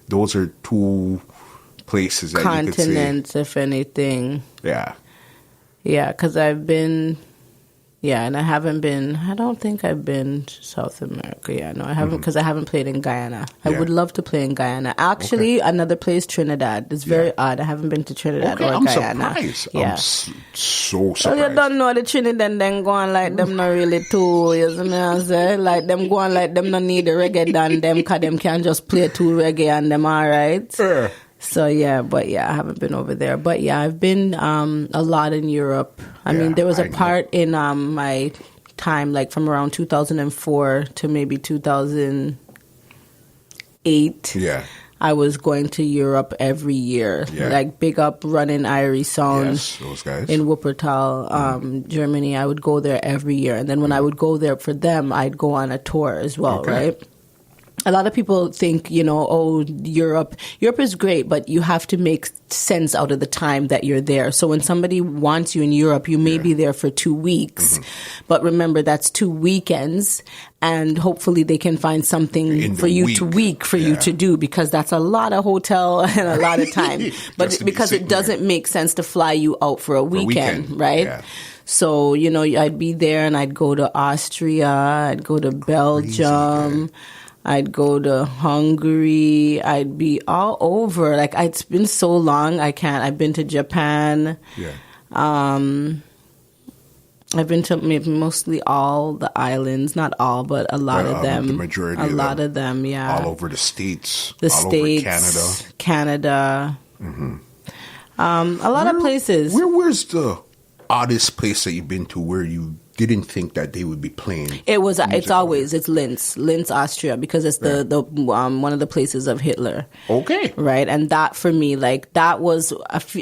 Those are two places that continents, you could say. if anything. Yeah. Yeah, because I've been... Yeah, and I don't think I've been to South America. Yeah, no, I haven't, because I haven't played in Guyana. I would love to play in Guyana. Actually, another place, Trinidad. It's very odd. I haven't been to Trinidad or I'm Guyana. Surprised. Yeah. I'm so surprised. Well, you don't know the Trinidad then go on like them not really too, you see me I say? Like them go on like them not need the reggae done them, because them can just play two reggae and them alright. So, I haven't been over there. But, I've been a lot in Europe. I mean, there was a part in my time, like from around 2004 to maybe 2008. Yeah. I was going to Europe every year. Yeah. Like, big up running Irie Sound. Yes, those guys. In Wuppertal, Germany. I would go there every year. And then when I would go there for them, I'd go on a tour as well, right? A lot of people think, Europe is great, but you have to make sense out of the time that you're there. So when somebody wants you in Europe, you may be there for 2 weeks. But remember, that's 2 weekends, and hopefully they can find something for you to do, because that's a lot of hotel and a lot of time. But because it doesn't make sense to fly you out for a weekend, right? Yeah. So, I'd be there and I'd go to Austria, I'd go to Belgium. I'd go to Hungary. I'd be all over. Like, it's been so long, I can't. I've been to Japan. Yeah. I've been to maybe mostly all the islands. Not all, but a lot of them. The majority of them. A lot of them, yeah. All over the States. Over Canada. Mm-hmm. A lot of places. Where's the oddest place that you've been to where you didn't think that they would be playing? It's Linz Austria, because it's the one of the places of Hitler. Okay. Right. And that for me, like, that was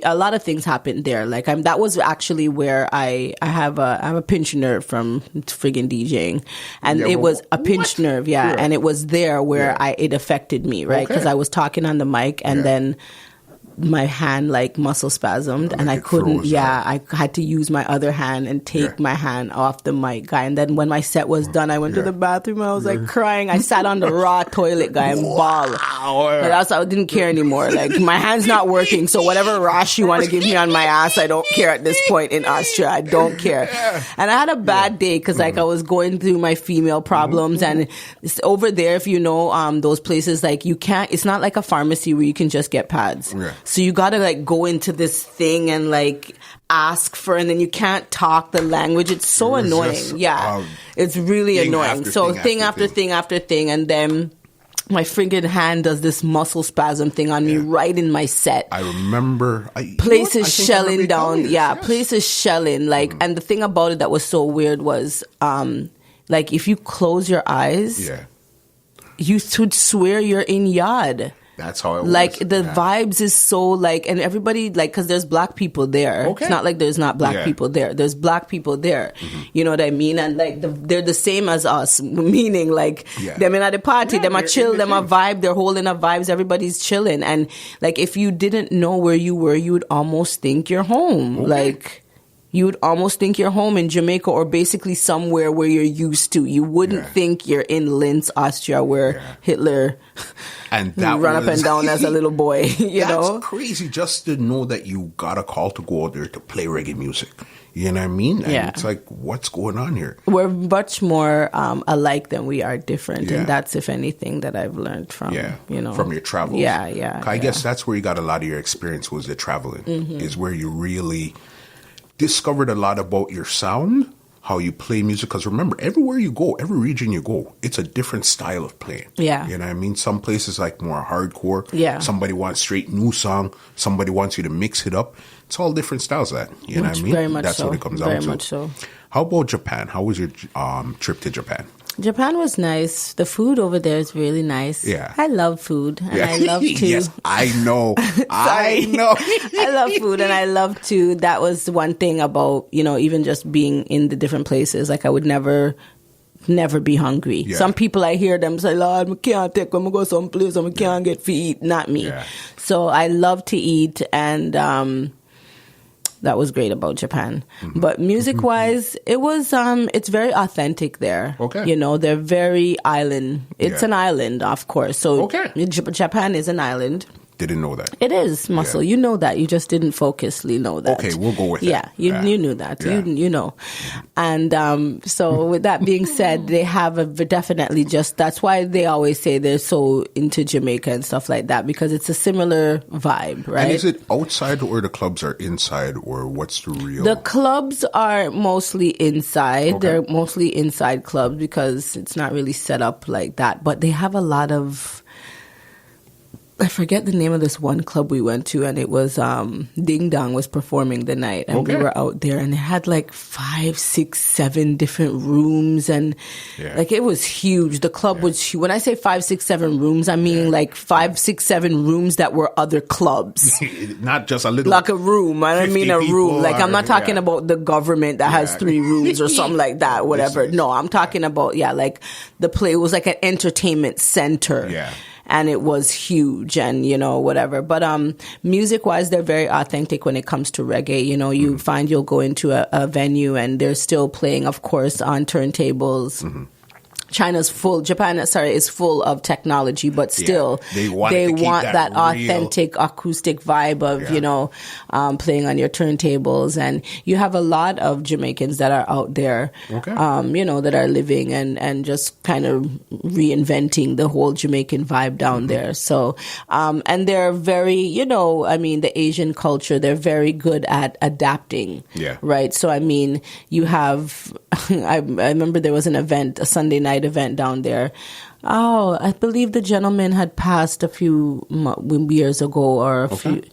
a lot of things happened there. Like, that was actually where I have a pinched nerve from friggin' DJing. And it was a pinched nerve. Yeah. Sure. And it was there where it affected me. Right. Because I was talking on the mic, and then my hand like muscle spasmed, and I couldn't. I had to use my other hand and take my hand off the mic, guy. And then when my set was done, I went to the bathroom and I was like crying. I sat on the raw toilet, guy, and bawled. I didn't care anymore. Like, my hand's not working, so whatever rash you want to give me on my ass, I don't care at this point in Austria. I don't care. And I had a bad day because like I was going through my female problems, and it's over there, if you know those places, like you can't. It's not like a pharmacy where you can just get pads. So you got to like go into this thing and like ask for, and then you can't talk the language. It's so annoying. It's really annoying. So thing after thing after thing. And then my friggin' hand does this muscle spasm thing on me right in my set. I remember. Places shelling down. Places shelling. Like, and the thing about it that was so weird was, like, if you close your eyes, you would swear you're in Yard. That's how it was. Like, the vibes is so, like, and everybody, like, because there's black people there. Okay. It's not like there's not black people there. There's black people there. Mm-hmm. You know what I mean? And, like, they're the same as us, meaning, like, them in at the party, them are chill, them are vibe, they're holding up vibes, everybody's chilling. And, like, if you didn't know where you were, you would almost think you're home. Okay. Like, you would almost think you're home in Jamaica, or basically somewhere where you're used to. You wouldn't think you're in Linz, Austria, where Hitler and that run up and down as a little boy. That's crazy, just to know that you got a call to go out there to play reggae music. You know what I mean? And it's like, what's going on here? We're much more alike than we are different. And that's, if anything, that I've learned from, from your travels. I guess that's where you got a lot of your experience, was the traveling, is where you really discovered a lot about your sound, how you play music. Because remember, everywhere you go, every region you go, it's a different style of playing. Yeah. You know what I mean? Some places like more hardcore. Yeah. Somebody wants straight new song. Somebody wants you to mix it up. It's all different styles that. You know what I mean? Very much That's so. what it comes down to. Very much so. How about Japan? How was your trip to Japan? Japan was nice. The food over there is really nice. Yeah. I love food. And I love to. Yes, I know. I know. I love food, and I love to. That was one thing about, even just being in the different places. Like, I would never be hungry. Yeah. Some people, I hear them say, Lord, I can't take them, I go someplace, I can't get to eat. Not me. Yeah. So I love to eat, and that was great about Japan. Mm-hmm. But music-wise, it was, it's very authentic there. Okay. They're very island. It's an island, of course. So Japan is an island. Didn't know that. It is muscle. Yeah. You know that. You just didn't focusly know that. Okay, we'll go with that. Yeah, you knew that. Yeah. You know. And so with that being said, they have definitely just, that's why they always say they're so into Jamaica and stuff like that, because it's a similar vibe, right? And is it outside or the clubs are inside, or what's the real? The clubs are mostly inside. Okay. They're mostly inside clubs because it's not really set up like that. But they have a lot of, I forget the name of this one club we went to, and it was Ding Dong was performing the night, and we were out there, and it had like 5, 6, 7 different rooms, and like it was huge. The club was, when I say 5, 6, 7 rooms, I mean like 5, 6, 7 rooms that were other clubs. Not just a little, like a room. I don't mean a room. Like I'm not talking about the government that has 3 rooms or something like that, whatever. No, I'm talking about like the play was like an entertainment center. Yeah. And it was huge and, whatever. But music-wise, they're very authentic when it comes to reggae. You find you'll go into a venue and they're still playing, of course, on turntables. Mm-hmm. Japan is full of technology, but still they want that authentic acoustic vibe of, playing on your turntables. And you have a lot of Jamaicans that are out there, that are living and just kind of reinventing the whole Jamaican vibe down there. So, and they're very, the Asian culture, they're very good at adapting. Yeah. Right. So, you have, I remember there was an event, a Sunday night event down there. Oh, I believe the gentleman had passed a few years ago, or a few.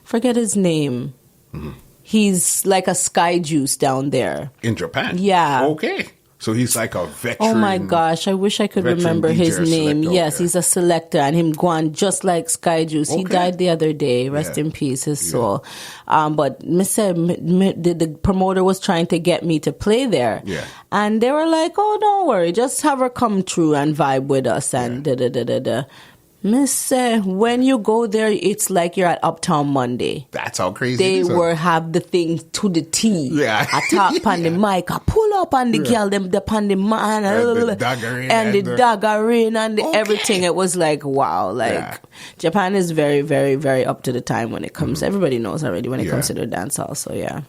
Forget his name. Mm-hmm. He's like a Sky Juice down there in Japan. Yeah. Okay. So he's like a veteran. Oh my gosh, I wish I could remember his name. Yes, he's a selector, and him gone just like Sky Juice. He died the other day. Rest in peace, his soul. But the promoter was trying to get me to play there. Yeah. And they were like, oh, don't worry, just have her come through and vibe with us and da-da-da-da-da. Miss, when you go there, it's like you're at Uptown Monday. That's how crazy they it is. Were have the thing to the T. Yeah. I talk on the mic, I pull up on the girl, them on the man, and the daggering and the everything. It was like, wow. Like, Japan is very, very, very up to the time when it comes. Everybody knows already when it comes to their dance hall. So, yeah.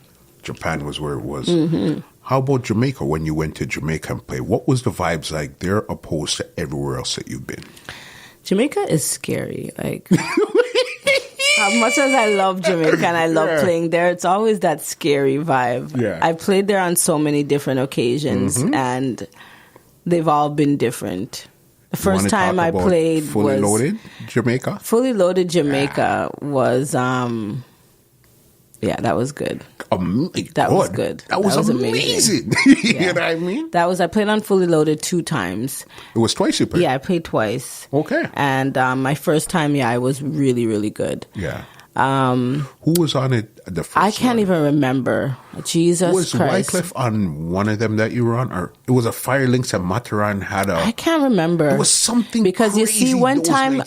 Japan was where it was. Mm-hmm. How about Jamaica? When you went to Jamaica and played, what was the vibes like there opposed to everywhere else that you've been? Jamaica is scary. Like, as much as I love Jamaica and I love playing there, it's always that scary vibe. Yeah. I played there on so many different occasions, and they've all been different. The first time I played Fully Loaded Jamaica? Fully Loaded Jamaica was, that was good. That was good. That was amazing. You know what I mean? I played on Fully Loaded 2 times. It was twice you played? Yeah, I played twice. Okay. And my first time, I was really, really good. Yeah. Who was on it the first I can't even remember. Jesus was Christ. Was Wycliffe on one of them that you were on? Or it was a Fire Links and Mataran had a... I can't remember. It was something because crazy one time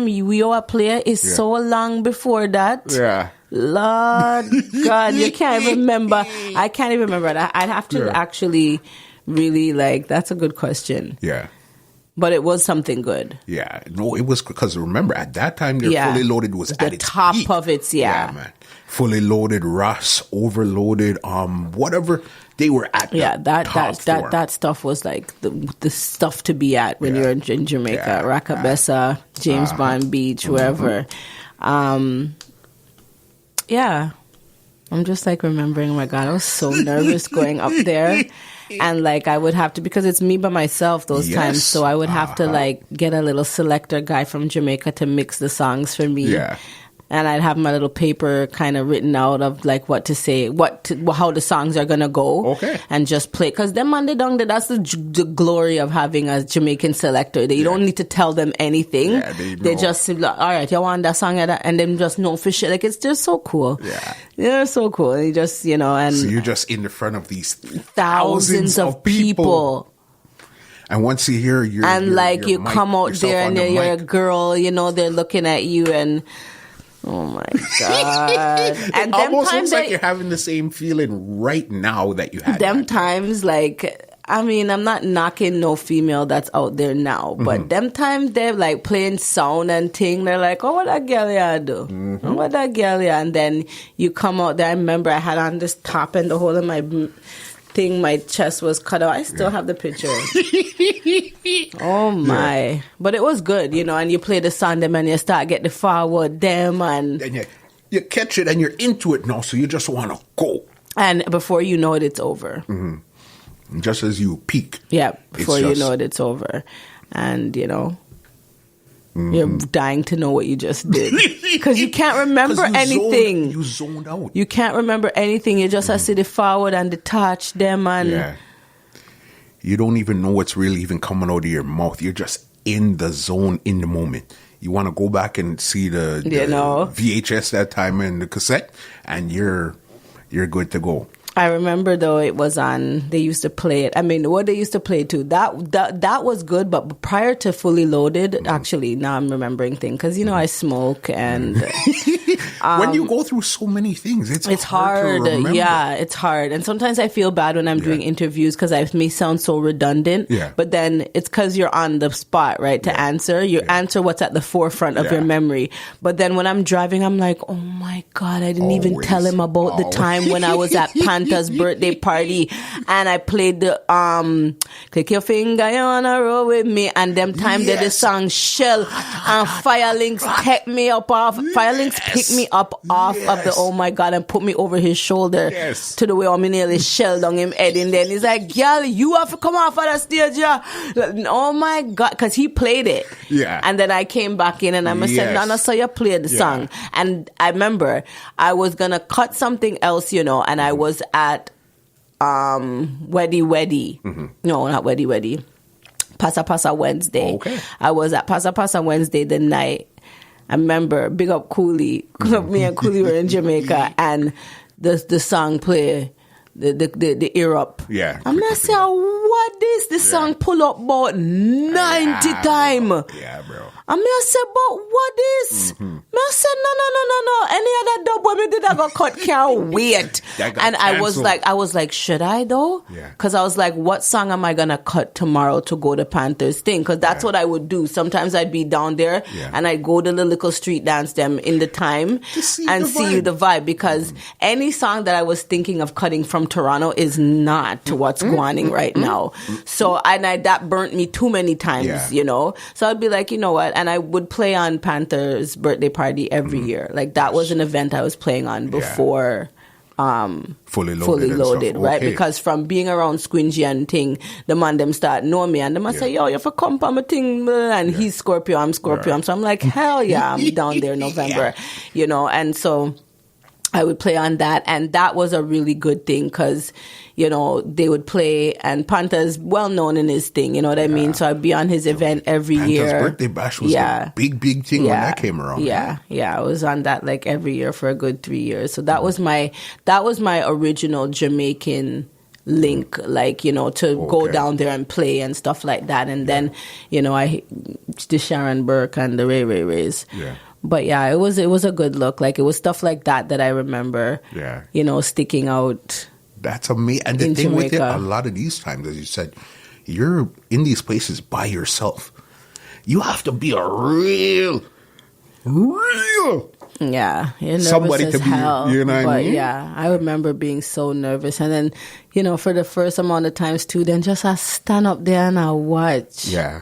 we all play is so long before that. Yeah. Lord God, you can't even remember. I can't even remember. I'd have to actually really that's a good question. Yeah. But it was something good. Yeah. No, it was because remember at that time their Fully Loaded was the at its top peak. of its Yeah, man. Fully Loaded, Ross, Overloaded, whatever they were at. That stuff was like the stuff to be at when you're in Jamaica, Rakabessa, James Bond Beach, wherever. Yeah. I'm just remembering, oh my God, I was so nervous going up there. And I would have to, because it's me by myself those times, so I would have to get a little selector guy from Jamaica to mix the songs for me. Yeah. And I'd have my little paper kind of written out of what to say, how the songs are gonna go. Okay. And just play, because them on the dung, that's the glory of having a Jamaican selector. You don't need to tell them anything. Yeah, they just say, all right, you want that song, and then just know for shit. It's just so cool. Yeah. They're so cool. And you just, and so you're just in the front of these thousands of people. And once you hear your you come out there and you're a girl, they're looking at you and. Oh my God. And it almost looks like you're having the same feeling right now that you had. Them times, I mean, I'm not knocking no female that's out there now, but them times they're like playing sound and thing. They're like, oh, what that girl ya do? Oh, what that girl ya? And then you come out there. I remember I had on this top and the whole of my thing, my chest was cut out. I still have the picture. Oh my. Yeah. But it was good, you know, and you play the song them and you start get the forward them and you catch it and you're into it now, so you just want to go. And before you know it, it's over. Just as you peak. Yeah, before you know it, it's over. And, you know, you're dying to know what you just did. Because you can't remember anything. You zoned out. You can't remember anything. You just have to see the forward and the touch them. And yeah. You don't even know what's really even coming out of your mouth. You're just in the zone, in the moment. You want to go back and see the VHS that time and the cassette, and you're good to go. I remember though it was on. They used to play it. I mean, what they used to play too. That was good. But prior to Fully Loaded, actually, now I'm remembering things because you know I smoke and when you go through so many things, it's hard. To remember. Yeah, it's hard. And sometimes I feel bad when I'm doing interviews because I may sound so redundant. Yeah. But then it's because you're on the spot, right? To answer, you answer what's at the forefront of your memory. But then when I'm driving, I'm like, oh my God, I didn't even tell him about the time when I was at Panta's birthday party and I played the Click Your Finger, you wanna roll with me, and them time that the song Shell and Firelinks picked me up off of the oh my God and put me over his shoulder to the way I'm nearly shelled on him head, and then he's like, girl, you have to come off of the stage, yeah. Oh my God, because he played it. Yeah. And then I came back in and I said, no, so you played the song. And I remember I was gonna cut something else, you know, and I was at Weddy Weddy. No, not Weddy Weddy. Passa Passa Wednesday. Okay. I was at Passa Passa Wednesday the night. I remember big up Cooley. Me and Cooley were in Jamaica and the song play the ear up. Yeah. I'm gonna say what this? The song pull up about 90 times. Yeah, bro. And me I said, but what is? Me I said, no. Any other dub when me did I got cut can't wait. And I was like, should I though? Yeah. Because I was like, what song am I gonna cut tomorrow to go to Panthers thing? Because that's what I would do. Sometimes I'd be down there and I'd go to the little street dance them in the time and see the vibe. Because any song that I was thinking of cutting from Toronto is not to what's going on right now. So that burnt me too many times, you know. So I'd be like, you know what? And I would play on Panther's birthday party every year. Like that was an event I was playing on before Fully Loaded, right? Okay. Because from being around Squingy and thing, the man them start know me and they must say, yo, you have to come for my thing, and he's Scorpio, I'm Scorpio. So I'm like, hell yeah, I'm down there November, you know. And so I would play on that, and that was a really good thing because, you know, they would play, and Panta's well known in his thing, you know what I mean? So I'd be on his event every year. Panta's birthday bash was a big thing when that came around. Yeah, I was on that like every year for a good 3 years. So that was my original Jamaican link, like, you know, to go down there and play and stuff like that. And then, you know, the Sharon Burke and the Ray Rays. Yeah. But yeah, it was a good look. Like it was stuff like that I remember. Yeah. You know, sticking out. That's amazing. And the thing with it, a lot of these times, as you said, you're in these places by yourself. You have to be a real. Yeah, you're nervous somebody as to be, hell. You know what I mean? Yeah, I remember being so nervous, and then, you know, for the first amount of times too, then just I stand up there and I watch. Yeah.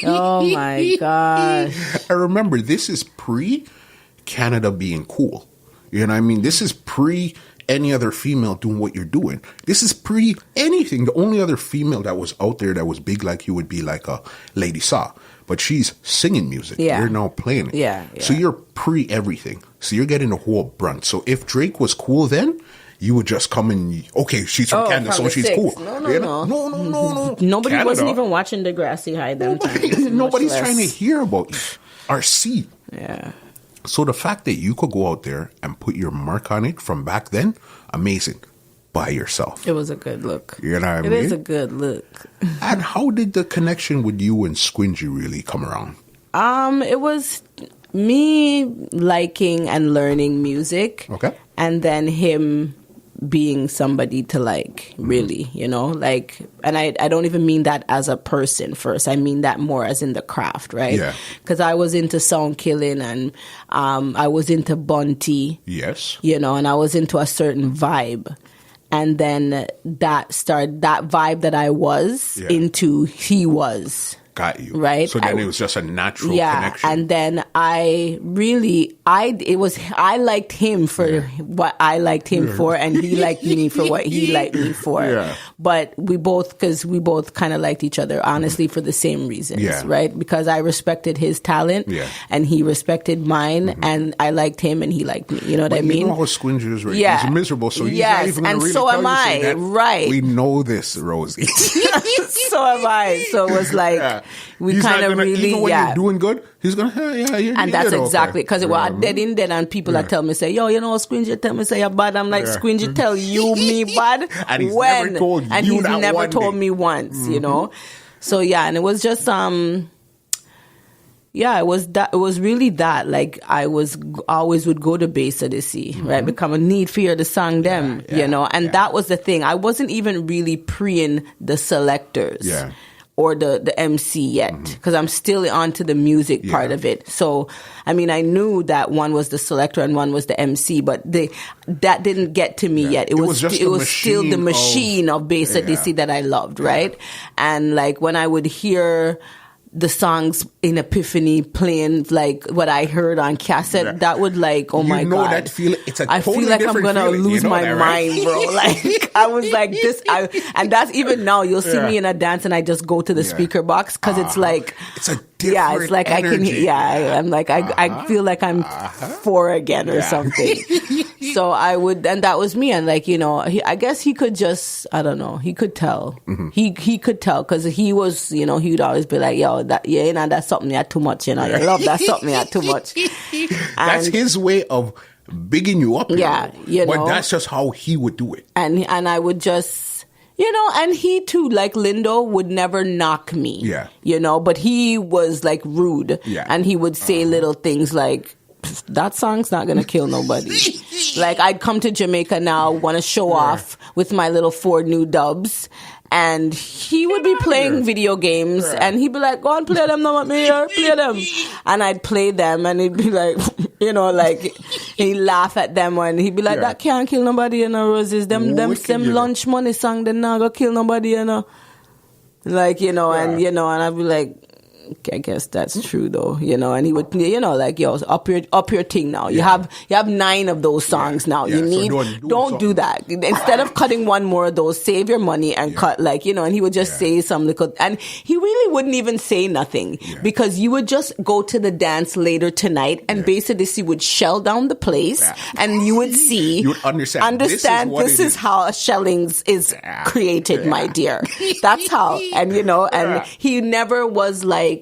Oh my gosh! I remember this is pre-Canada being cool. You know what I mean? This is pre any other female doing what you're doing. This is pre anything. The only other female that was out there that was big like you would be like a Lady Saw. But she's singing music. Yeah. You're now playing it. Yeah. So you're pre everything. So you're getting the whole brunt. So if Drake was cool then, you would just come in, okay, she's from Canada, so she's cool. No. Nobody Canada. Wasn't even watching Degrassi High them times. Nobody's trying to hear about you or see. Yeah. So the fact that you could go out there and put your mark on it from back then, amazing. By yourself. It was a good look. You know what I mean? It is a good look. And how did the connection with you and Squingy really come around? It was me liking and learning music. Okay. And then him being somebody to like, really, you know, like, and I don't even mean that as a person first. I mean that more as in the craft, right? Yeah. Because I was into sound killing and I was into Bunty. Yes. You know, and I was into a certain vibe. And then that vibe that I was into, he was. Got you. Right. So then it was just a natural connection. And then I liked him for what I liked him for, and he liked me for what he liked me for. Yeah. But we both kind of liked each other, honestly, for the same reasons, right? Because I respected his talent, and he respected mine, and I liked him, and he liked me. You know what I mean? You know how Squingy is, right? He's miserable, so he's not even going to really so am I, right? We know this, Rosie. So am I. So it was like we kind of really, even when you're doing good, he's gonna, and that's exactly because I dead in dead, and people that tell me say, yo, you know, Squingy tell me say you're bad. I'm like, Squingy tell you me bad, and he's never told you and he's never told me once, you know. So and it was just it was that. It was really that. Like I always would go to Bass Odyssey, right? Become a need fear the song them, you know. And that was the thing. I wasn't even really pre-ing the selectors. Yeah. Or the MC yet, because I'm still onto the music part of it. So, I mean, I knew that one was the selector and one was the MC, but that didn't get to me yet. It was still the machine of Bass Odyssey that I loved, right? And like when I would hear the songs in Epiphany playing like what I heard on cassette, that would like, oh my God. That feeling, it's a I totally feel like I'm going to feeling, lose my mind, bro. Like I was like this, and that's even now you'll see me in a dance and I just go to the speaker box because it's like, it's a different it's like energy. I'm like, I feel like I'm four again or something. So I would, and that was me. And like, you know, I guess he could just, I don't know, he could tell. He could tell because he was, you know, he would always be like, yo, that's something you too much, you know, you love that something you too much. That's his way of bigging you up. You know. But that's just how he would do it. And I would just, you know, and he too, like Lindo, would never knock me. Yeah. You know, but he was like rude. Yeah. And he would say little things like, that song's not gonna kill nobody. Like I'd come to Jamaica now, want to show off with my little 4 new dubs, and he would be playing video games, and he'd be like, "Go and play them, now, me here, play them." And I'd play them, and he'd be like, you know, like he'd laugh at them, and he'd be like, "That can't kill nobody, you know, Roses. Them lunch money song, they not gonna kill nobody, you know." Like, you know, and you know, and I'd be like, I guess that's true though, you know. And he would, you know, like, yo, up your thing now. You have 9 of those songs now. You need, so don't do that. Instead of cutting one more of those, save your money and cut, like, you know. And he would just say some little, and he really wouldn't even say nothing because you would just go to the dance later tonight, and basically he would shell down the place, and you would see, you would understand this is how a shellings is created, my dear. That's how, and you know, and he never was like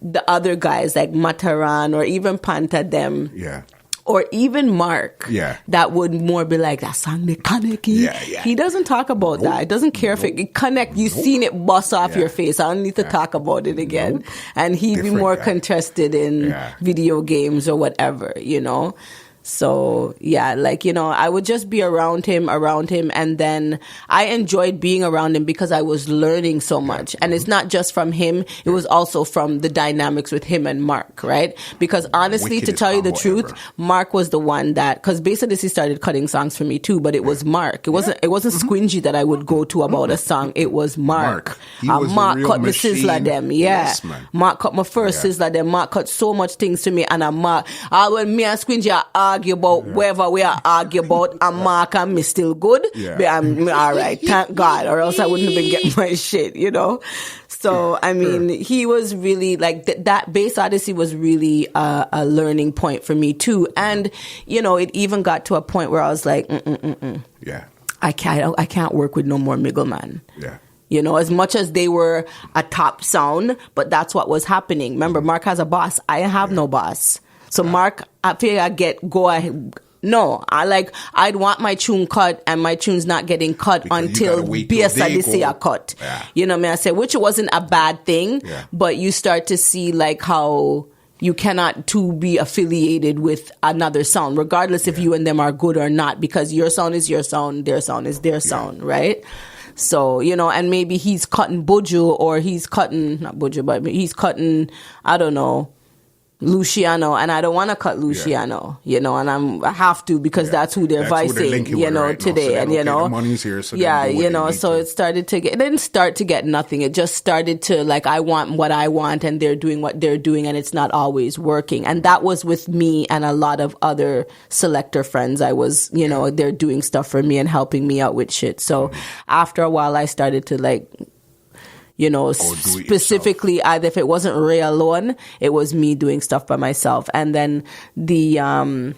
the other guys like Mataran or even Panta them. Yeah. Or even Mark. Yeah. That would more be like, that song they connect. He doesn't talk about that. He doesn't care if it connect. You've seen it bust off your face. I don't need to talk about it again. And he'd be more contested in video games or whatever, you know. So, like, you know, I would just be around him. And then I enjoyed being around him because I was learning so much. And it's not just from him. It was also from the dynamics with him and Mark, right? Because honestly, to tell you the truth, Mark was the one that, because basically he started cutting songs for me too, but it was Mark. It wasn't Squingy that I would go to about a song. It was Mark. Mark cut my sizzler them. Yes, Mark cut my first sizzler them. Mark cut so much things to me. And Mark, when me and Squingy argue about whatever we are argue about, and Mark and me still good. But I'm all right, thank God, or else I wouldn't have been getting my shit, you know. So I mean, he was really like that. Bass Odyssey was really a learning point for me too, and you know, it even got to a point where I was like, I can't work with no more Miggleman. Yeah. You know, as much as they were a top sound, but that's what was happening. Remember, Mark has a boss. I have no boss. So Mark, I feel no, I'd want my tune cut, and my tune's not getting cut because until Bass Odyssey are cut. Yeah. You know what I mean? I said, which wasn't a bad thing, but you start to see like how you cannot two be affiliated with another sound, regardless if you and them are good or not, because your sound is your sound, their sound is their sound, right? So, you know, and maybe he's cutting Buju, or he's cutting, not Buju, but he's cutting, I don't know, Luciano, and I don't want to cut Luciano, you know, and I have to, because that's who they're vicing, you know, right today. And, you know, the money's here, so you know, so it started to get, it didn't start to get nothing. It just started to, like, I want what I want, and they're doing what they're doing, and it's not always working. And that was with me and a lot of other selector friends. I was, you know, they're doing stuff for me and helping me out with shit. So after a while, I started to, like, you know, specifically, either if it wasn't Ray alone, it was me doing stuff by myself. And then the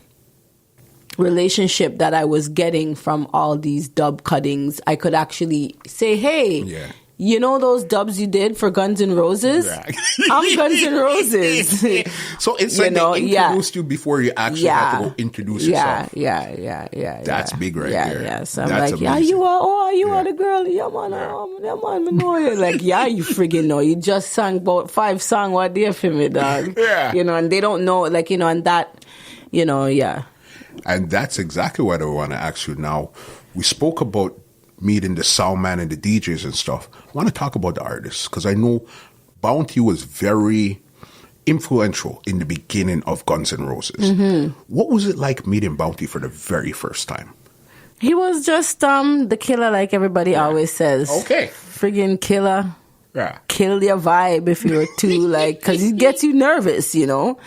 relationship that I was getting from all these dub cuttings, I could actually say, hey, you know those dubs you did for Guns N' Roses? Yeah. I'm Guns N' Roses. So it's like they introduced you before you actually had to go introduce yourself. Yeah. That's big right there. Yeah. So I'm like, amazing. You are the girl. Yeah, man, I know you. Like, you friggin' know. You just sang about 5 songs what there for me, dog. Yeah. You know, and they don't know, like, you know, and that, you know, And that's exactly what I want to ask you now. We spoke about meeting the sound man and the DJs and stuff. I want to talk about the artists, because I know Bounty was very influential in the beginning of Guns N' Roses. Mm-hmm. What was it like meeting Bounty for the very first time? He was just the killer, like everybody always says. Okay. Friggin' killer. Yeah. Kill your vibe if you're too, like, because he gets you nervous, you know.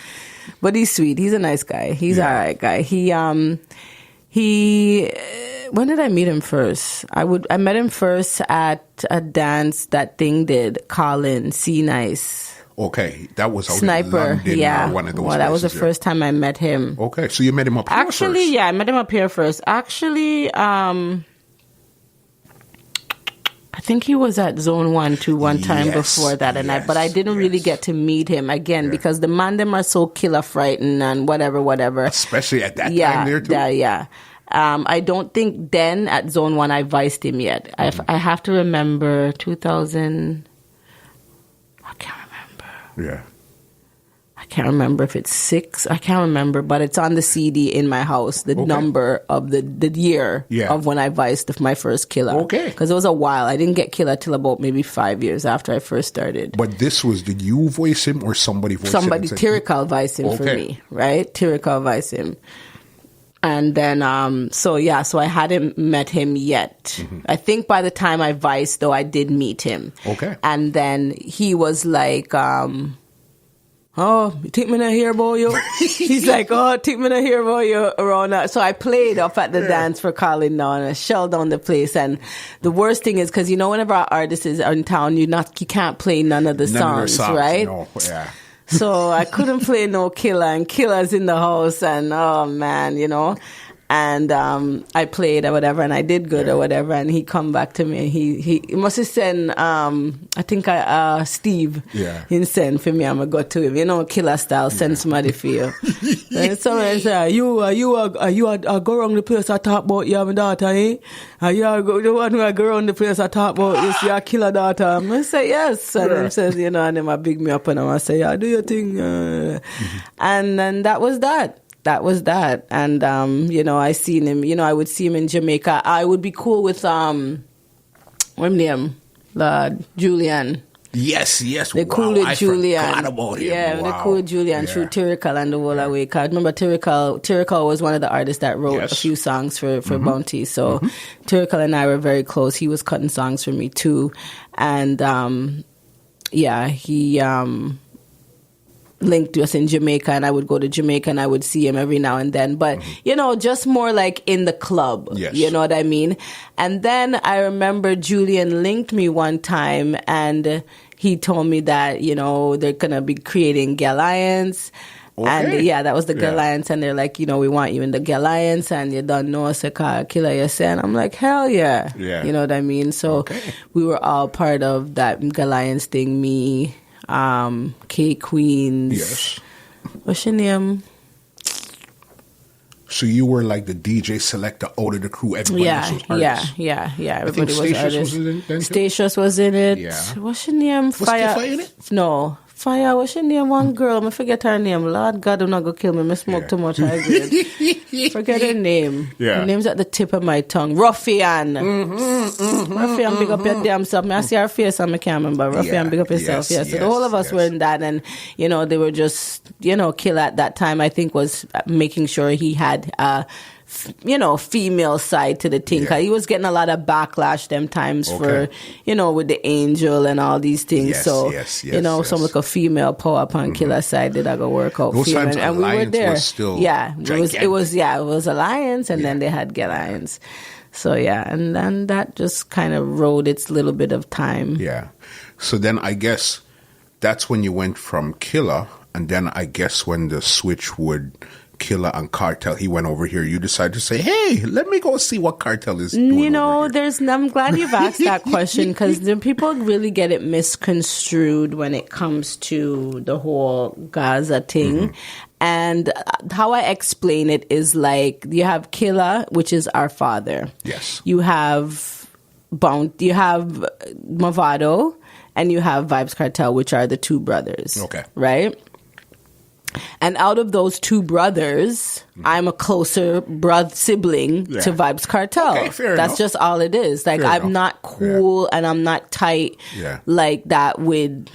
But he's sweet. He's a nice guy. He's all right guy. He when did I meet him first? I met him first at a dance that Thing did, Colin, C Nice. Okay, that was Sniper. London, yeah, one of those that was the first time I met him. Okay, so you met him up here first? Actually, I met him up here first. Actually, I think he was at Zone 1 too one time before that, and but I didn't really get to meet him again because the man them are so killer frightened and whatever. Especially at that time there too. I don't think then at Zone 1 I viced him yet. Mm-hmm. I have to remember 2000. I can't remember. Yeah. I can't remember if it's 6. I can't remember, but it's on the CD in my house, the number of the year of when I viced my first Killer. Okay. Because it was a while. I didn't get Killer till about maybe 5 years after I first started. But this was, did you voice him or somebody voiced him? Somebody, Tyrikal voiced him for me, right? Tyrikal voiced him. And then, so I hadn't met him yet. Mm-hmm. I think by the time I viced, though, I did meet him. Okay. And then he was like, you take me to hear about you? He's like, take me to hear about you around that. So I played up at the dance for Colin now, and I shelled down the place. And the worst thing is, because, you know, whenever our artist is in town, you can't play none of the songs, right? No, yeah. So I couldn't play no Killer, and Killer's in the house, and oh man, you know. And I played or whatever, and I did good or whatever, and he come back to me, and he must have sent I think Steve he sent for me. I'm gonna go to him, you know, Killer style, send somebody for you. And somebody say, you go around the place I talk about you have a daughter, eh? You are the one who I go around the place I talk about is your Killer daughter. I say yes, and he says, you know, and then I big me up, and I say, do your thing, and then that was that. And, you know, I seen him, you know, I would see him in Jamaica. I would be cool with, what's his name? Julian. Yes. They're cool with Julian. I forgot about him. Yeah, they're cool with Julian through Tyrikal and the whole away. I remember Tyrikal was one of the artists that wrote a few songs for Bounty. So Tyrikal and I were very close. He was cutting songs for me too. And, he, linked to us in Jamaica, and I would go to Jamaica and I would see him every now and then, but you know, just more like in the club, you know what I mean? And then I remember Julian linked me one time, and he told me that, you know, they're gonna be creating Galliance. And that was the Galliance, and they're like, you know, we want you in the Galliance, and you don't know us, Killer, you say, and I'm like, hell yeah, you know what I mean? So we were all part of that Galliance thing, me, K Queens. Yes. What's your name? So you were like the DJ selector out of the crew. Everybody was artists. Yeah. Everybody was artists. Statius was in it. Yeah. What's your name? Was Tifa in it? No. Fire, what's your name? One girl, I forget her name. Lord God, do not go kill me. I smoke too much high grade. Forget her name. Yeah. Her name's at the tip of my tongue. Ruffian. Ruffian, big up your damn self. I see her face and I can't remember. Ruffian, big up yourself. Yeah. So the whole of us were in that, and they were just, Killer at that time, I think, was making sure he had female side to the thing. Cause he was getting a lot of backlash them times for, with the angel and all these things. Some like a female power upon Killer side did I go work out. Those times and we were there. Was still it was Alliance, and then they had Alliance. So and then that just kind of rode its little bit of time. Yeah. So then I guess that's when you went from Killer, and then I guess when the switch would Killer and Cartel, he went over here. You decided to say, "Hey, let me go see what Cartel is doing." I'm glad you've asked that question, because the people really get it misconstrued when it comes to the whole Gaza thing. And how I explain it is like you have Killer, which is our father. Yes. You have you have Mavado, and you have Vybz Kartel, which are the two brothers. Okay. Right? And out of those two brothers, I'm a closer sibling to Vybz Kartel. Okay, fair That's enough. just all it is. Like, Fair I'm enough. not cool and I'm not tight like that with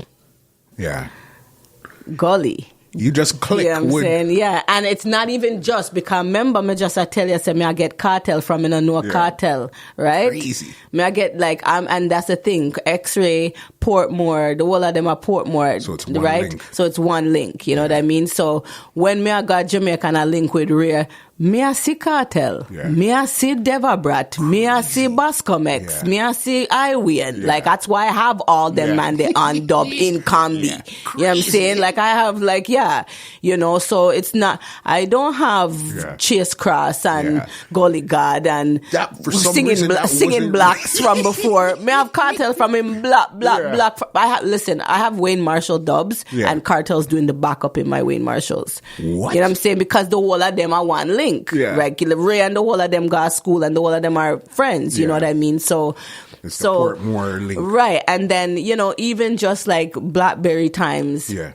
Gully. You just click. You know what I'm saying? Yeah. And it's not even just because, remember, me just I tell you, I get Cartel from in a no Cartel, right? Crazy. Me I get like, and that's the thing, X-Ray, Portmore, the whole of them are Portmore, so it's one right? link. So it's one link, you know what I mean? So when me I got Jamaica and I link with Rare, me I see Cartel, me I see Devabrat, me I see Bascomex, me I see Iwian. Like, that's why I have all them man they on dub in combi. You know what I'm saying? Like, I have like, so it's not, I don't have Chase Cross and Gully God and that, for some singing reason, that singing blacks from before. Me have Cartel from him black. I have Wayne Marshall dubs and Cartel's doing the backup in my Wayne Marshalls. What? You know what I'm saying? Because the whole of them are one link. Right? Ray and the whole of them got school and the whole of them are friends. You know what I mean? So it's the Portmore link. Right. And then, even just like Blackberry times. Yeah.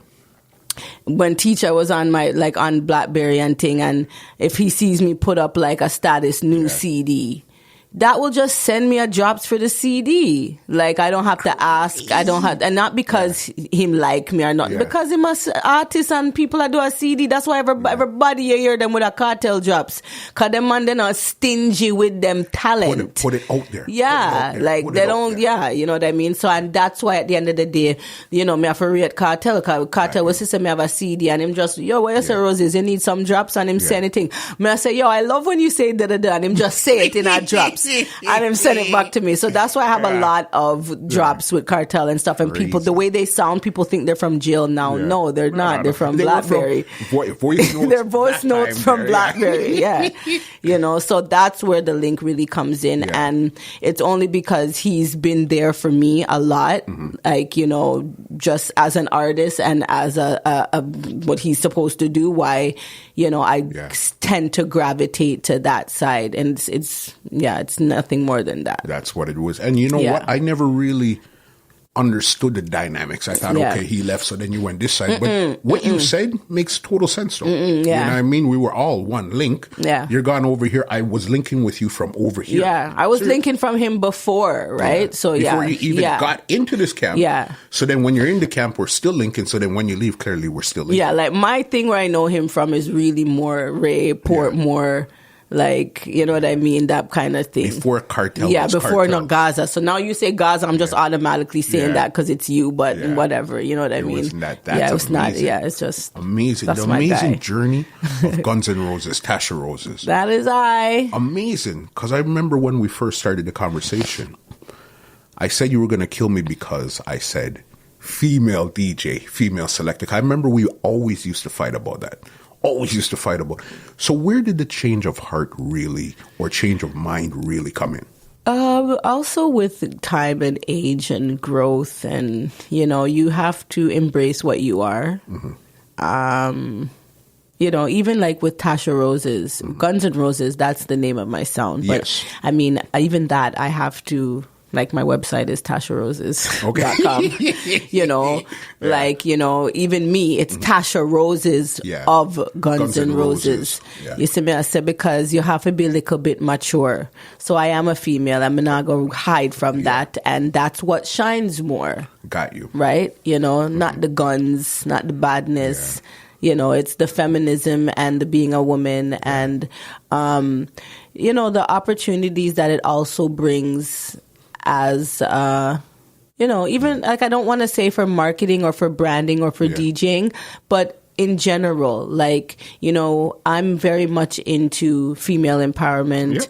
When teacher was on on Blackberry and thing, and if he sees me put up like a status new CD, that will just send me a drops for the CD. Like, I don't have to ask. I don't have, and not because him like me or not, because him as artist and people that do a CD. That's why everybody you hear them with a Cartel drops. Cause them man, they're not stingy with them talent. Put it out there. Yeah. Like, they don't, you know what I mean? So, and that's why at the end of the day, me have to rate Cartel. Cause Cartel was sister, me have a CD and him just, where you say Roses, you need some drops, and him say anything. Me I say, I love when you say da-da-da, and him just say it in our drops. And him send it back to me. So that's why I have a lot of drops with Cartel and stuff. And people, the way they sound, people think they're from jail now. No, they're not. They're from Blackberry. Voice notes. They're voice notes from Blackberry. So that's where the link really comes in. And it's only because he's been there for me a lot. Like, just as an artist and as a what he's supposed to do, why, I tend to gravitate to that side. And it's nothing more than that. That's what it was. And you know what? I never really understood the dynamics. I thought, okay, he left, so then you went this side. But what you said makes total sense, though. You know what I mean? We were all one link. You're gone over here. I was linking with you from over here. Yeah, I was linking from him before, right? So, before you even got into this camp. So then when you're in the camp, we're still linking. So then when you leave, clearly we're still linking. Yeah, like my thing where I know him from is really more Ray, Portmore, like, you know what I mean? That kind of thing. Before Cartel. Yeah, before no Gaza. So now you say Gaza, I'm just automatically saying that because it's you, but whatever, you know what I mean? Wasn't that, it's not. Yeah, it's just amazing. The amazing journey of Guns N' Roses, Tasha Rozez. That is I. Amazing. Because I remember when we first started the conversation, I said you were going to kill me because I said female DJ, female selector. I remember we always used to fight about that. So where did the change of heart really, or change of mind really come in? Also with time and age and growth, and, you have to embrace what you are. Even like with Tasha Rozez, Guns N' Roses, that's the name of my sound. But I mean, even that, I have to like my website is tasharozez.com. Okay. Even me, it's Tasha Rozez of Guns N' Roses. Yeah. You see me, I said, because you have to be a little bit mature. So I am a female. I'm not going to hide from that. And that's what shines more. Got you. Right? Not the guns, not the badness. Yeah. It's the feminism and the being a woman and, the opportunities that it also brings as, even like I don't want to say for marketing or for branding or for DJing, but in general, like, I'm very much into female empowerment,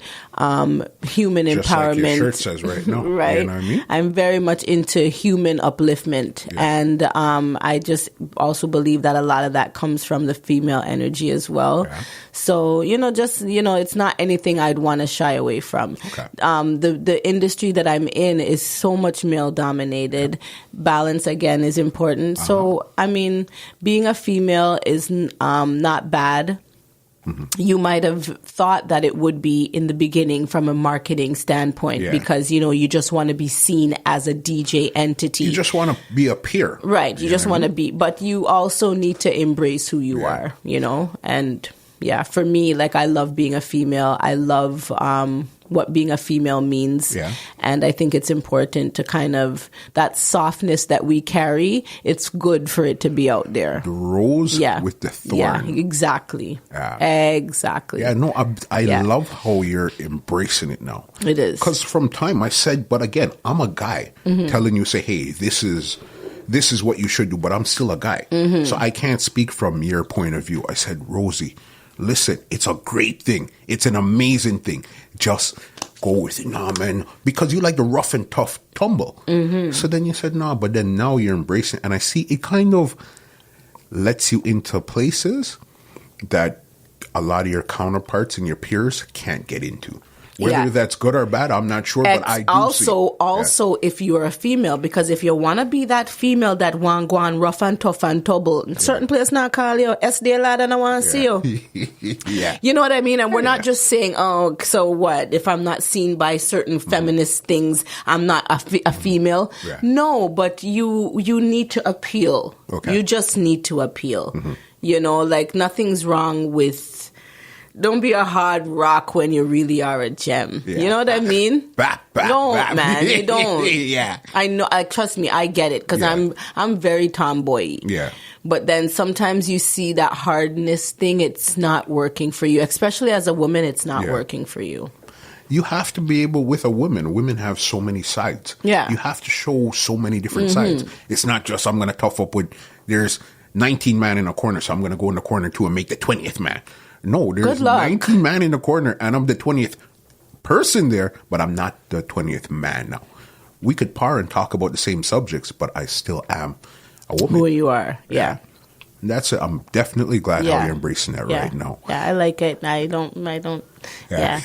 human just empowerment. Like your shirt says right now. Right. You know what I mean? I'm very much into human upliftment. Yeah. And I just also believe that a lot of that comes from the female energy as well. Yeah. So, it's not anything I'd want to shy away from. Okay. The industry that I'm in is so much male dominated. Balance, again, is important. So, being a female is not bad. Mm-hmm. You might have thought that it would be in the beginning from a marketing standpoint because, you just want to be seen as a DJ entity. You just want to be a peer. Right. You just want to be. But you also need to embrace who you are, And, for me, like, I love being a female. I love what being a female means. Yeah. And I think it's important to kind of, that softness that we carry, it's good for it to be out there. The rose with the thorn. Yeah, exactly. Exactly. Yeah, no, I love how you're embracing it now. It is. Because from time I said, but again, I'm a guy telling you, say, hey, this is what you should do, but I'm still a guy. Mm-hmm. So I can't speak from your point of view. I said, Rosie, listen, it's a great thing. It's an amazing thing. Just go with it. Nah, man. Because you like the rough and tough tumble. Mm-hmm. So then you said, nah, but then now you're embracing it. And I see it kind of lets you into places that a lot of your counterparts and your peers can't get into. Whether that's good or bad, I'm not sure, but I do see. If you're a female, because if you want to be that female that want go on rough and tough and tumble, certain place not call you, SD lad and I want to see you. You know what I mean? And we're not just saying, oh, so what? If I'm not seen by certain feminist things, I'm not a female. Yeah. No, but you need to appeal. Okay. You just need to appeal. Mm-hmm. Like nothing's wrong with, don't be a hard rock when you really are a gem. Yeah. You know what I mean? Man, you don't. Yeah. I know. Trust me, I get it because I'm very tomboy. Yeah. But then sometimes you see that hardness thing. It's not working for you, especially as a woman. It's not working for you. You have to be able, with a woman. Women have so many sides. Yeah. You have to show so many different sides. It's not just I'm going to tough up with. There's 19 man in a corner, so I'm going to go in the corner too and make the 20th man. No, there's 19 man in the corner, and I'm the 20th person there, but I'm not the 20th man now. We could par and talk about the same subjects, but I still am a woman. Who you are, yeah. That's it. I'm definitely glad how you're embracing that right now. Yeah, I like it. I don't. Yeah.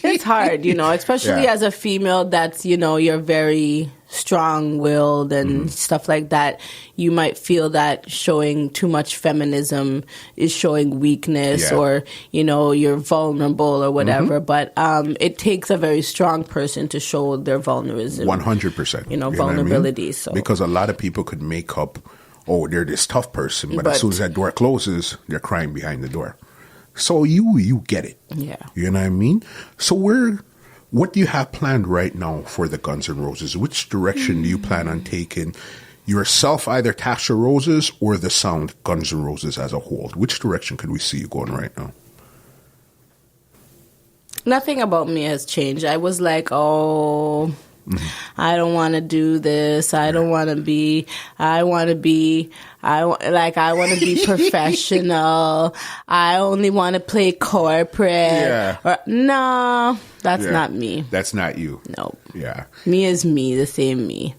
It's hard, especially as a female that's, you're very strong-willed and stuff like that. You might feel that showing too much feminism is showing weakness or, you're vulnerable or whatever. But it takes a very strong person to show their vulnerability. 100%. Vulnerability. I mean? So because a lot of people could make up, oh, they're this tough person, but as soon as that door closes, they're crying behind the door. So you get it. Yeah. You know what I mean? So what do you have planned right now for the Guns N' Roses? Which direction do you plan on taking yourself, either Tasha Rozez or the sound Guns N' Roses as a whole? Which direction could we see you going right now? Nothing about me has changed. I was like, I don't want to do this. I want to be professional. I only want to play corporate. Yeah. No, that's not me. That's not you. No. Yeah. Me is me, the same me.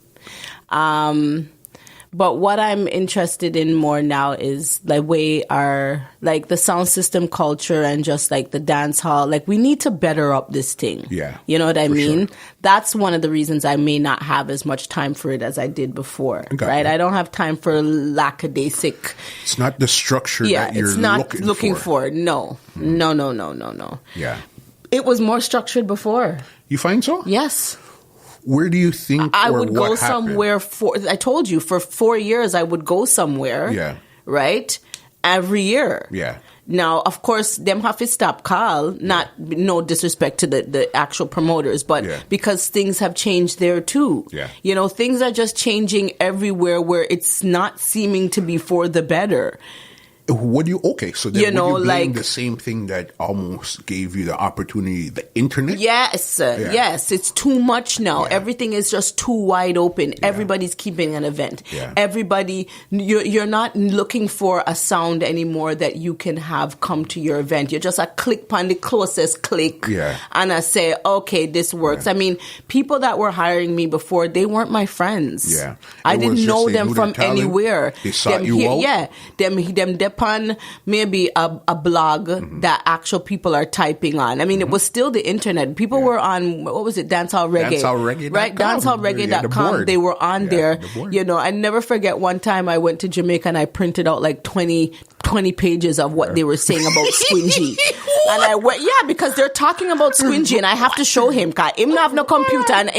But what I'm interested in more now is the sound system culture and just like the dance hall. Like we need to better up this thing. Yeah. You know what I mean? Sure. That's one of the reasons I may not have as much time for it as I did before. Right? I don't have time for lackadaisic. It's not the structure that you're looking for. No. No. Yeah. It was more structured before. You find so? Yes. Where do you think I or would what go happened? somewhere I told you, for 4 years, I would go somewhere. Yeah. Right? Every year. Yeah. Now, of course, them have to stop call, no disrespect to the actual promoters, but because things have changed there too. Yeah. You know, things are just changing everywhere where it's not seeming to be for the better. What do you, okay, so then would you blame like the same thing that almost gave you the opportunity, the internet? Yes, yes, it's too much now. Yeah. Everything is just too wide open. Yeah. Everybody's keeping an event. Yeah. Everybody, you're not looking for a sound anymore that you can have come to your event. You're just a click on the closest click, and I say, okay, this works. I mean, people that were hiring me before, they weren't my friends. Yeah, I didn't know them from anywhere. They sought you out. Yeah, them on maybe a blog that actual people are typing on. I mean, it was still the internet. People were on, what was it, Dancehall Reggae? Dancehallreggae.com. Right, dancehallreggae.com. They were on there. You know, I never forget one time I went to Jamaica and I printed out like 20 pages of what they were saying about Squingy. And I went, because they're talking about Squingy and I have to show him, because him not have no computer and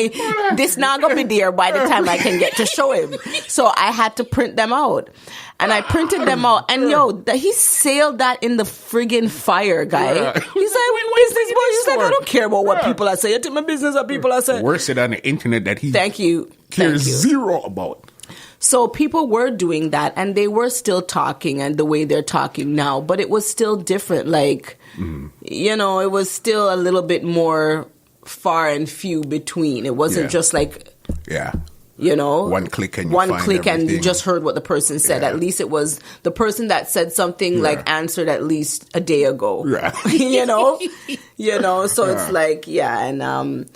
this not going to be there by the time I can get to show him. So I had to print them out. And I printed them out. And he sailed that in the friggin' fire, guy. He's like, business boy. He's like, I don't care about what people are saying. It's my business what people are saying. Worse it on the internet that he cares zero about. So people were doing that and they were still talking and the way they're talking now, but it was still different. Like, you know, it was still a little bit more far and few between. It wasn't just like, you know, one click and you just heard what the person said. At least it was the person that said something like answered at least a day ago. you know, so it's like, and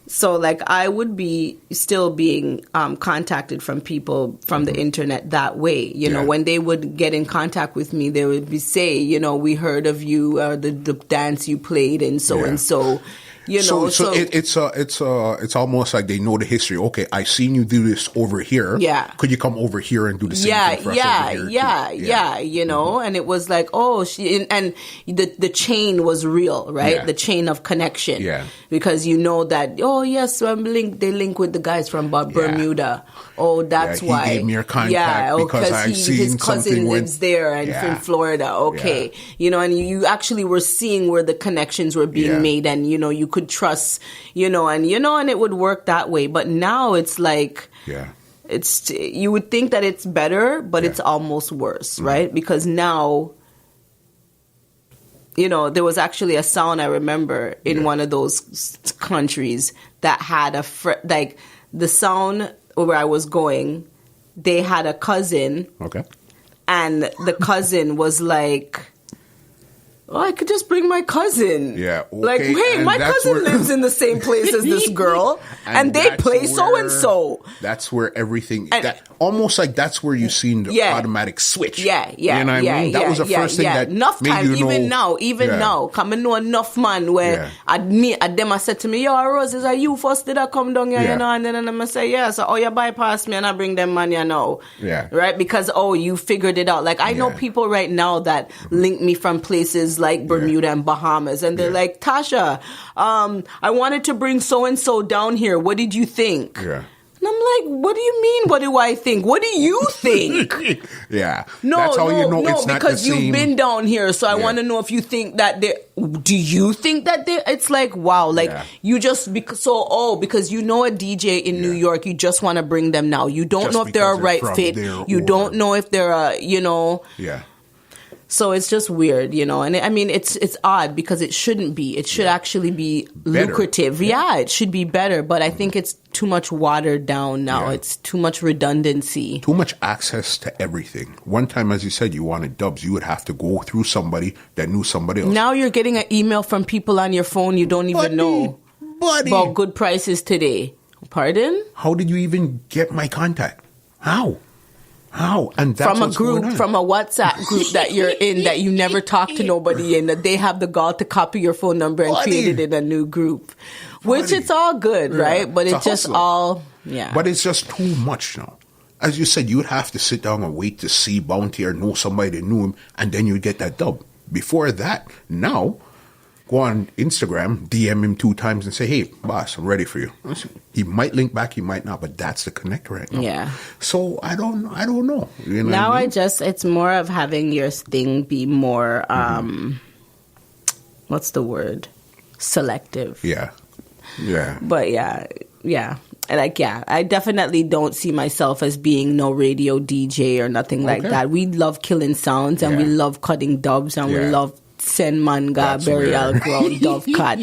so like I would be still being contacted from people from the internet that way. You know, when they would get in contact with me, they would say, you know, we heard of you, the dance you played and so and so. You know, so it's almost like they know the history. Okay, I seen you do this over here. Yeah, could you come over here and do the same thing for us over here? You know, and it was like, oh, and the chain was real, right? Yeah. The chain of connection. Yeah, because you know that. Oh yes, they link with the guys from Bermuda. Oh, that's why. He gave me your contact because I seen his cousin something lives there and in Florida. Okay, you know, and you actually were seeing where the connections were being made, and you know you could trust, and it would work that way. But now it's like, it's, you would think that it's better, but it's almost worse, right? Because now, you know, there was actually a sound I remember in one of those countries that had like the sound where I was going, they had a cousin. Okay. And the cousin was like, oh, I could just bring my cousin. Yeah. Okay. Like, hey, my cousin lives in the same place as this girl, and they play so-and-so. That's where everything, almost like that's where you seen the automatic switch. Yeah. You know what I mean? That was the first thing that enough made time, you know. even now, come and know enough man where I said to me, yo, Rozez, are you first did I come down here, you know? And then I'm going to say, so, you bypass me and I bring them money, you know. Yeah. Right? Because, you figured it out. Like, I know people right now that link me from places like Bermuda and Bahamas, and they're like, Tasha, I wanted to bring so-and-so down here. What did you think? Yeah. And I'm like, what do you mean, what do I think? What do you think? No, that's how you know it's not because the same. You've been down here, so I want to know if you think that do you think that it's like, wow, like you just, because you know a DJ in New York, you just want to bring them now. You don't know if they're a right fit. You don't know if they're a, So it's just weird, and I mean, it's odd because it shouldn't be. It should actually be lucrative. Yeah, it should be better, but I think it's too much watered down now. Yeah. It's too much redundancy. Too much access to everything. One time, as you said, you wanted dubs. You would have to go through somebody that knew somebody else. Now you're getting an email from people on your phone you don't even know about good prices today. Pardon? How did you even get my contact? How? And that's from a group, from a WhatsApp group that you're in that you never talk to nobody in, that they have the gall to copy your phone number and create it in a new group. Which it's all good, right? But it's just all, But it's just too much now. As you said, you would have to sit down and wait to see Bounty or know somebody that knew him, and then you get that dub. Before that, now, go on Instagram, DM him 2 times and say, hey, boss, I'm ready for you. He might link back, he might not, but that's the connect right now. Yeah. So I don't know. You know now what I mean? it's more of having your thing be more, what's the word? Selective. Yeah. Yeah. But yeah. I definitely don't see myself as being no radio DJ or nothing like that. We love killing sounds and we love cutting dubs and we love send manga, burial ground, dove cut.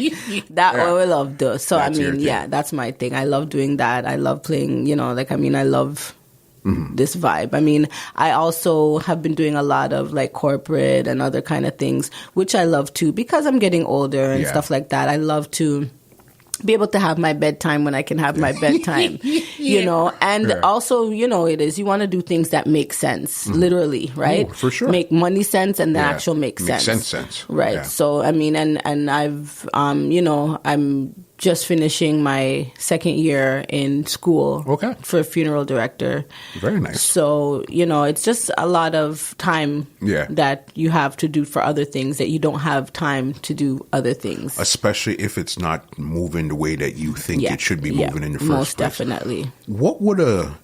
That what we love do. So that's that's my thing. I love doing that. I love playing, I love this vibe. I mean, I also have been doing a lot of like corporate and other kind of things, which I love too, because I'm getting older and stuff like that. I love to be able to have my bedtime when I can have my bedtime, and also, it is, you want to do things that make sense, literally, right? Oh, for sure. Make money sense and the actual make sense. Sense. Right. Yeah. So, I mean, and I've, I'm just finishing my 2nd year in school for a funeral director. Very nice. So, it's just a lot of time that you have to do for other things that you don't have time to do other things. Especially if it's not moving the way that you think it should be moving in the first place. Most definitely. What would an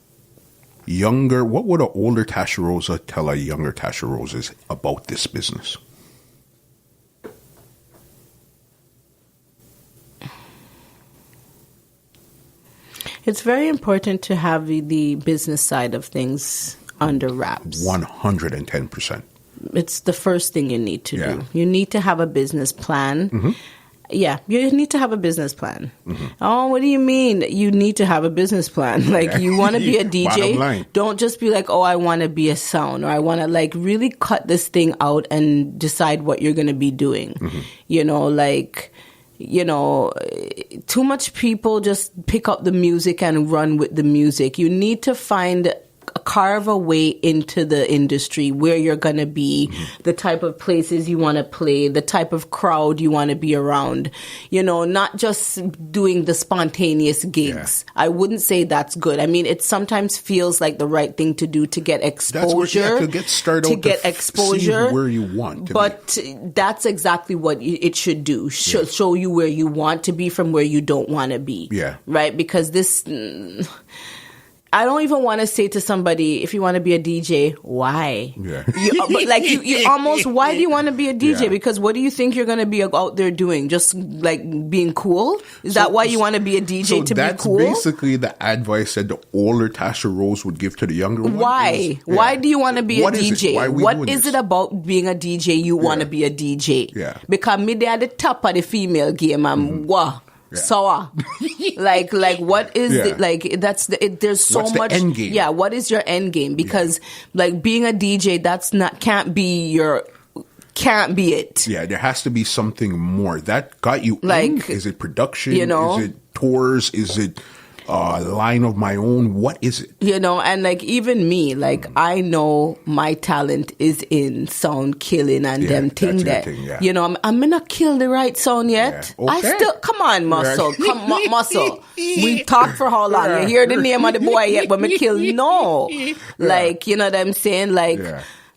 older Tasha Rozez tell a younger Tasha Rozez about this business? It's very important to have the business side of things under wraps. 110%. It's the first thing you need to do. You need to have a business plan. Yeah, you need to have a business plan. Oh, what do you mean? You need to have a business plan. Like, you want to be a DJ? Don't just be like, oh, I want to be a sound, or I want to like really cut this thing out and decide what you're going to be doing. Too much people just pick up the music and run with the music. You need to carve a way into the industry where you're going to be, the type of places you want to play, the type of crowd you want to be around, not just doing the spontaneous gigs. I wouldn't say that's good. I mean, it sometimes feels like the right thing to do to get exposure, to get started, exposure where you want to but be. That's exactly what it should do. Show you where you want to be from where you don't want to be. Yeah. Right? Because this... I don't even want to say to somebody, if you want to be a DJ, why? Yeah. You almost, why do you want to be a DJ? Yeah. Because what do you think you're going to be out there doing? Just like being cool? Is that why you want to be a DJ, to be cool? That's basically the advice that the older Tasha Rozez would give to the younger one. Why? Why do you want to be a DJ? What is it about being a DJ you want to be a DJ? Yeah. Because me, they are the top of the female game and wow. Yeah. So, like, what is it? Like, there's so much. The end game? Yeah, what is your end game? Because, like, being a DJ, can't be it. Yeah, there has to be something more that got you. Like, is it production? Is it tours? Is it line of my own? What is it? And like even me, like I know my talent is in sound killing and them thing that. I'm not kill the right sound yet. Yeah. Okay. I still come on, muscle. Muscle. We talk for how long? You hear the name of the boy yet, but me kill no. Like, you know what I'm saying? Like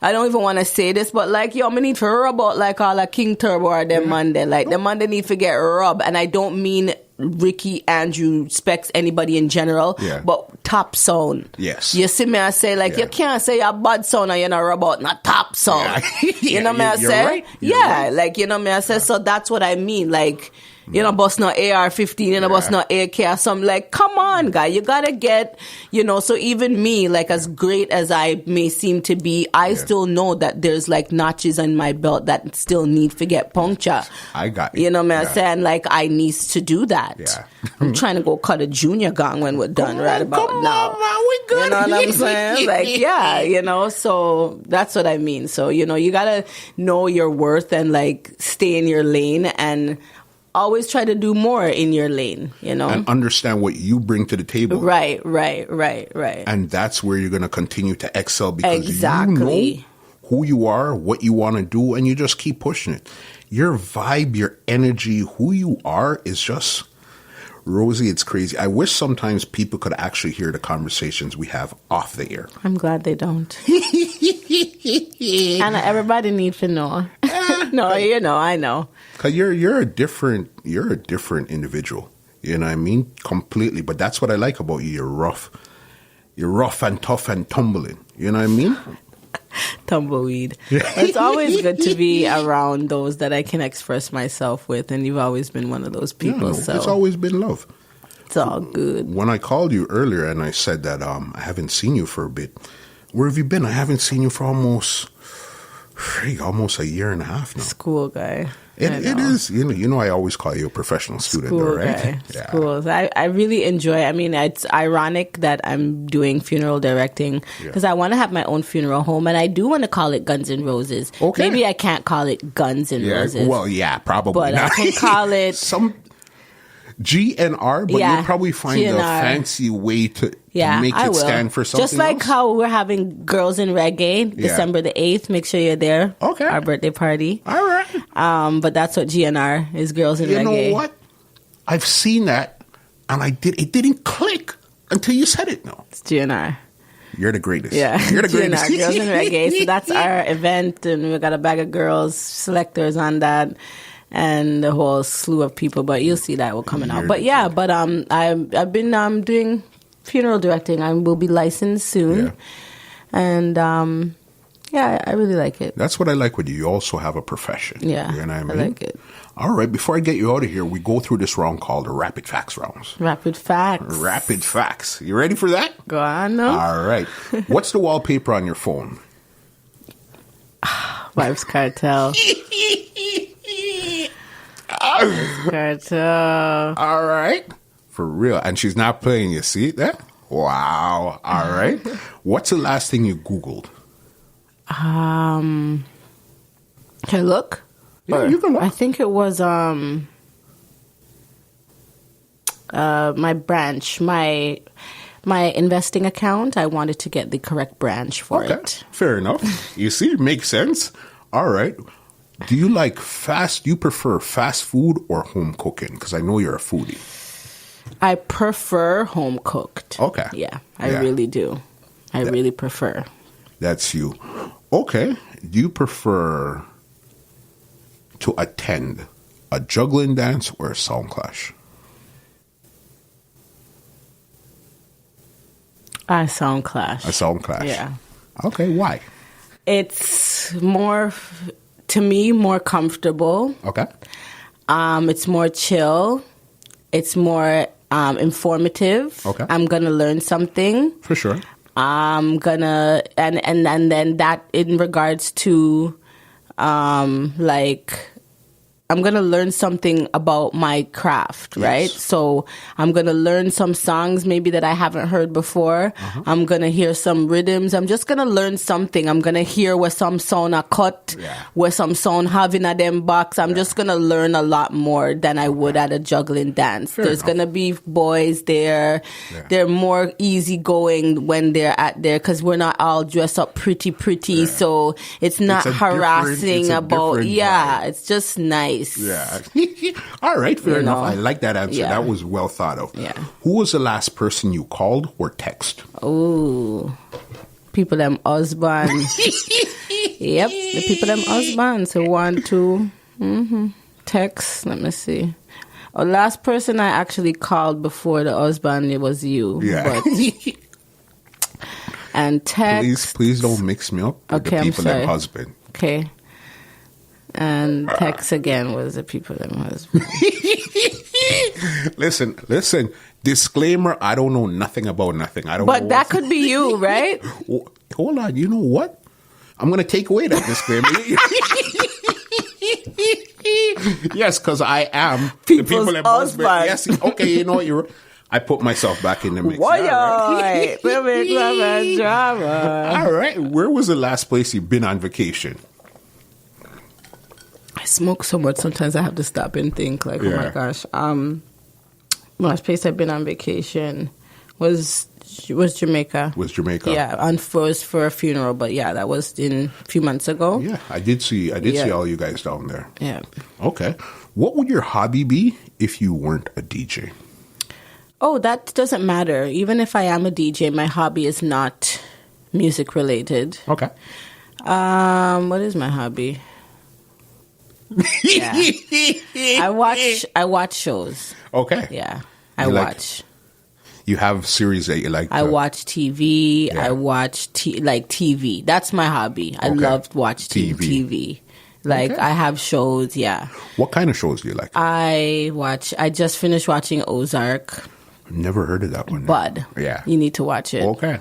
I don't even want to say this, but like, me need to rub out like all a King Turbo or them man there. Like, them man they need to get rub. And I don't mean Ricky, Andrew, Specs, anybody in general, but top sound. Yes. You see me, I say, like, you can't say you're bad sound and you're not rub out, not top sound. You know me, I say? Right. Right. Like, you know me, I say, so that's what I mean. Like, you know, bust no AR-15, you know, bust no AK or something. Like, come on, guy. You gotta get, so even me, like, as great as I may seem to be, I still know that there's, like, notches in my belt that still need to get puncture. I got you. You know what I'm saying? Like, I needs to do that. Yeah. I'm trying to go cut a junior gang when we're done now. On, man, we good. You know what I'm saying? Like, so that's what I mean. So, you gotta know your worth and, like, stay in your lane and always try to do more in your lane, And understand what you bring to the table. Right. And that's where you're going to continue to excel because you know who you are, what you want to do, and you just keep pushing it. Your vibe, your energy, who you are is just... Rosie, it's crazy. I wish sometimes people could actually hear the conversations we have off the air. I'm glad they don't. And everybody needs to know. No, I know. Because you're a different individual. You know what I mean? Completely. But that's what I like about you. You're rough. You're rough and tough and tumbling. You know what I mean? Tumbleweed. It's always good to be around those that I can express myself with, and you've always been one of those people. So it's always been love. It's all good. When I called you earlier and I said that I haven't seen you for a bit, where have you been? I haven't seen you for almost a year and a half now. School guy. It is. You know, I always call you a professional student, though, right? Guy. Yeah. Schools. I really enjoy. I mean, it's ironic that I'm doing funeral directing because I want to have my own funeral home, and I do want to call it Guns N' Roses. Okay. Maybe I can't call it Guns N' Roses. Well, yeah, probably. But not. I can call it some GNR, but you'll probably find a fancy way to make it stand for something just like else. how we're having Girls in Reggae December the 8th. Make sure you're there. Okay. Our birthday party. All right. But that's what GNR is, Girls in Reggae. You know what? I've seen that, and it didn't click until you said it. No. It's GNR. You're the greatest. Yeah. You're the greatest. GNR, Girls in Reggae. So that's our event, and we got a bag of girls, selectors on that. And a whole slew of people, but you'll see that will coming out. But yeah, I've been doing funeral directing. I will be licensed soon, and I really like it. That's what I like with you. You also have a profession. Yeah, you know what I mean? I like it. All right, before I get you out of here, we go through this round called the Rapid Facts rounds. Rapid Facts. Rapid Facts. You ready for that? Go on, no. All right. What's the wallpaper on your phone? Vybz Kartel. Cartel. All right. For real. And she's not playing, you see that? Wow. All right. What's the last thing you Googled? Can I look? Yeah, you can look. I think it was my branch, my investing account. I wanted to get the correct branch for it. Fair enough. You see, it makes sense. All right. Do you prefer fast food or home cooking? Because I know you're a foodie. I prefer home cooked. Okay. Yeah, I really do. I really prefer. That's you. Okay. Do you prefer to attend a juggling dance or a sound clash? A sound clash. A sound clash. Yeah. Okay. Why? It's more... to me, more comfortable. Okay. It's more chill. It's more informative. Okay. I'm gonna learn something. For sure. I'm gonna and then that in regards to I'm going to learn something about my craft, right? So I'm going to learn some songs maybe that I haven't heard before. I'm going to hear some rhythms. I'm just going to learn something. I'm going to hear where some sound are cut, where some sound have in a them box. I'm just going to learn a lot more than I would at a juggling dance. There's going to be boys there. They're more easygoing when they're at there because we're not all dressed up pretty. So it's not harassing about, it's just nice. Yeah. All right, fair enough. I like that answer. That was well thought of. Yeah. Who was the last person you called or text? Oh, people them husband. Yep, the people them husbands who want to text. Let me see. Oh, last person I actually called before the husband, it was you. Yeah. But, and text. Please don't mix me up with the people them husband. Okay. And text again was the people that was. Listen. Disclaimer: I don't know nothing about nothing. I don't. But that could be you, right? Hold on. You know what? I'm gonna take away that disclaimer. Yes, because I am people's the people that husband. Yes. Okay. You know what? I put myself back in the mix. Why? All right. All right. Where was the last place you've been on vacation? I smoke so much sometimes I have to stop and think oh my gosh. Last place I've been on vacation was Jamaica. Was Jamaica? Yeah, and was for a funeral, but that was a few months ago. Yeah, I did see all you guys down there. Yeah. Okay. What would your hobby be if you weren't a DJ? Oh, that doesn't matter. Even if I am a DJ, my hobby is not music related. Okay. What is my hobby? Yeah. I watch shows. Okay. Yeah. You watch. You have series that you like. I watch TV. Yeah. I watch TV. That's my hobby. I love watching TV. Like I have shows. Yeah. What kind of shows do you like? I just finished watching Ozark. Never heard of that one. Bud. Yeah. You need to watch it. Okay.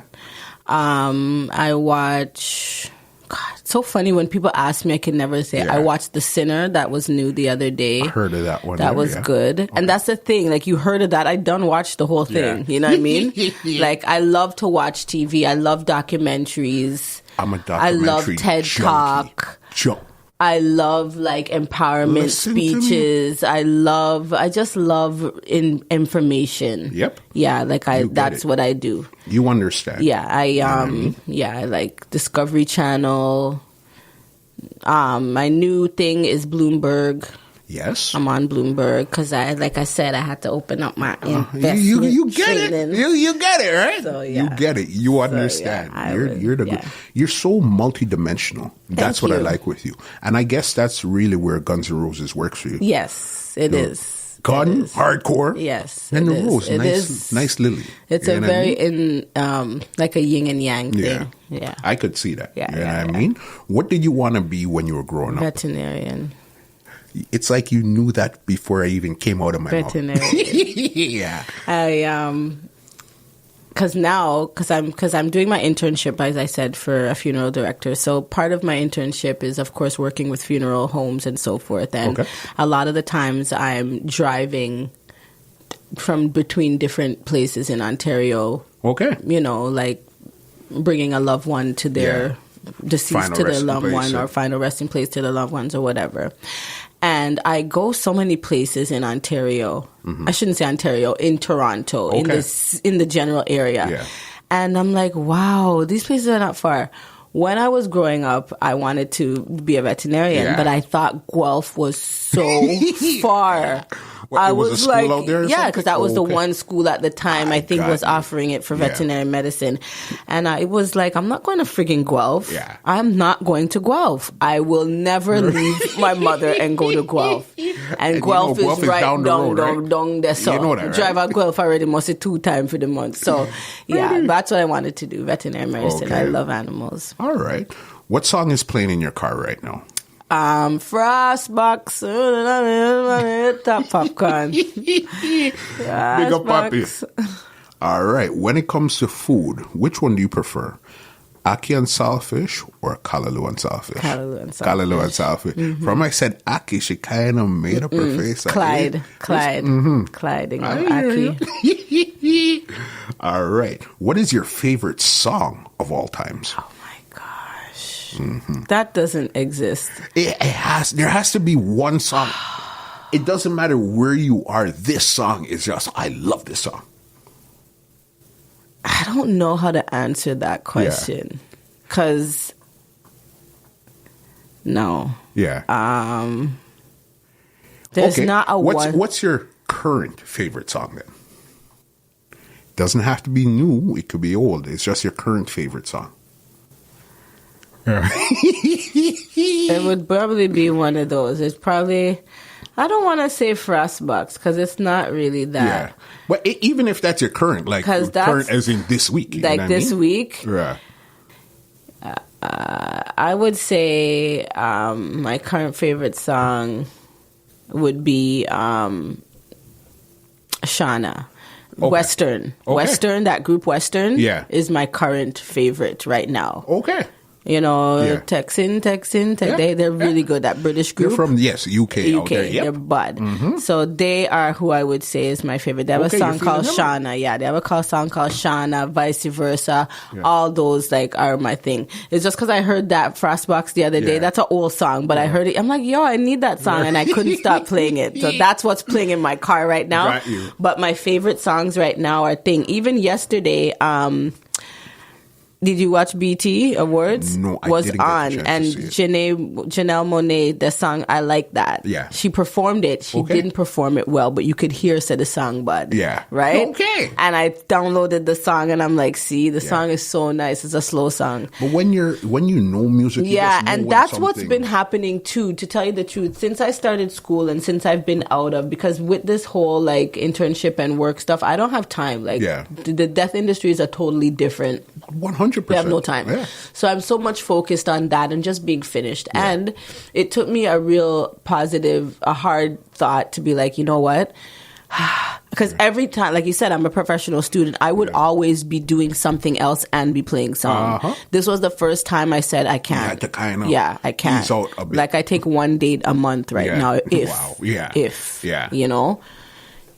I watch. God, it's so funny when people ask me, I can never say. I watched The Sinner. That was new the other day. I heard of that one. That was good. Okay. And that's the thing. Like, you heard of that. I done watched the whole thing. You know what I mean? Like, I love to watch TV. I love documentaries. I'm a documentary I love TED Talk. I love like empowerment speeches. I just love information. Yep. Yeah, like that's what I do. You understand. Yeah, I like Discovery Channel. My new thing is Bloomberg. Yes. I'm on Bloomberg because I had to open up my investment you get training. it. You get it, right? So, yeah. You get it. You understand. You're so multidimensional. That's what I like with you. And I guess that's really where Guns N' Roses works for you. Yes, it is. Gun, hardcore. Yes. And the rose. Nice lily. It's a very like a yin and yang thing. Yeah. I could see that. Yeah. You know what I mean? What did you want to be when you were growing up? Veterinarian. It's like you knew that before I even came out of my mouth. Yeah. Because I'm doing my internship, as I said, for a funeral director. So part of my internship is, of course, working with funeral homes and so forth. And a lot of the times I'm driving from between different places in Ontario. Okay. You know, like bringing a loved one to their deceased to their loved one or final resting place to their loved ones or whatever. And I go so many places in Ontario. I shouldn't say Ontario, in Toronto, in the general area. Yeah. And I'm like, wow, these places are not far. When I was growing up, I wanted to be a veterinarian, but I thought Guelph was so far. I was like, out there because that was the one school at the time I think was offering it for veterinary medicine. And I was like, I'm not going to friggin' Guelph. Yeah. I'm not going to Guelph. I will never leave my mother and go to Guelph. And Guelph is right down there. So you know that, right? Drive out Guelph already mostly 2 times for the month. So that's what I wanted to do, veterinary medicine. I love animals. All right. What song is playing in your car right now? Frostbox, top popcorn. Big up, Papi. All right. When it comes to food, which one do you prefer? Ackee and saltfish or callaloo and saltfish? Callaloo and saltfish. Mm-hmm. From I said Ackee, she kind of made up her face. Clyde. Ackee. All right. What is your favorite song of all times? Mm-hmm. That doesn't exist. There has to be one song. It doesn't matter where you are. This song is just, I love this song. I don't know how to answer that question. Because, no. Yeah. There's not a one. What's your current favorite song then? Doesn't have to be new. It could be old. It's just your current favorite song. It would probably be one of those. It's probably, I don't want to say Frostbox because it's not really that. Yeah. But even if that's your current, like current as in this week. Like this week? Yeah. I would say my current favorite song would be Shauna. Western. Western, that group Western is my current favorite right now. Okay. You know, Texan. They're really good. That British group. They're from, UK. Out there. Yep. They're Bud. Mm-hmm. So they are who I would say is my favorite. They have a song called Shauna. Yeah, they have a song called Shauna, Vice Versa. Yeah. All those are my thing. It's just because I heard that Frostbox the other day. That's an old song, but I heard it. I'm like, yo, I need that song, and I couldn't stop playing it. So that's what's playing in my car right now. Got you. But my favorite songs right now are Even yesterday, Did you watch BT Awards? No, I was didn't get the on, chance and to see it. Janelle Monáe, the song "I Like That." Yeah, she performed it. She didn't perform it well, but you could hear said the song, bud. Yeah, right. Okay. And I downloaded the song, and I'm like, see, the song is so nice. It's a slow song. But when you know music, you just know and that's what's been happening too. To tell you the truth, since I started school and since I've been out of, because with this whole like internship and work stuff, I don't have time. Like the death industry is a totally different. 100%. We have no time. Yeah. So I'm so much focused on that and just being finished. Yeah. And it took me a real positive, a hard thought to be like, you know what? Because every time, like you said, I'm a professional student. I would always be doing something else and be playing song. This was the first time I said I can't. You had to kind of I can't. ease out a bit. Like I take one date a month right now. If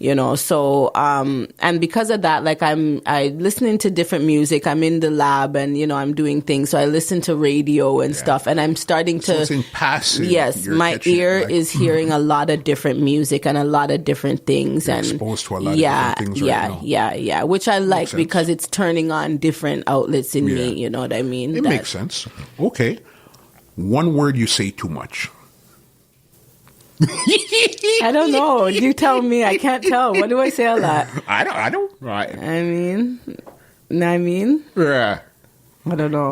you know, so and because of that, like I listening to different music. I'm in the lab and I'm doing things. So I listen to radio and stuff, and I'm starting to. So it's in passing. Yes, my ear is hearing a lot of different music and a lot of different things, You're and exposed to a lot of different things right now. which I like because it's turning on different outlets in me. You know what I mean? It makes sense. Okay, one word you say too much. I don't know. You tell me. I can't tell. What do I say a lot? I don't. Right. I mean. Yeah. I don't know.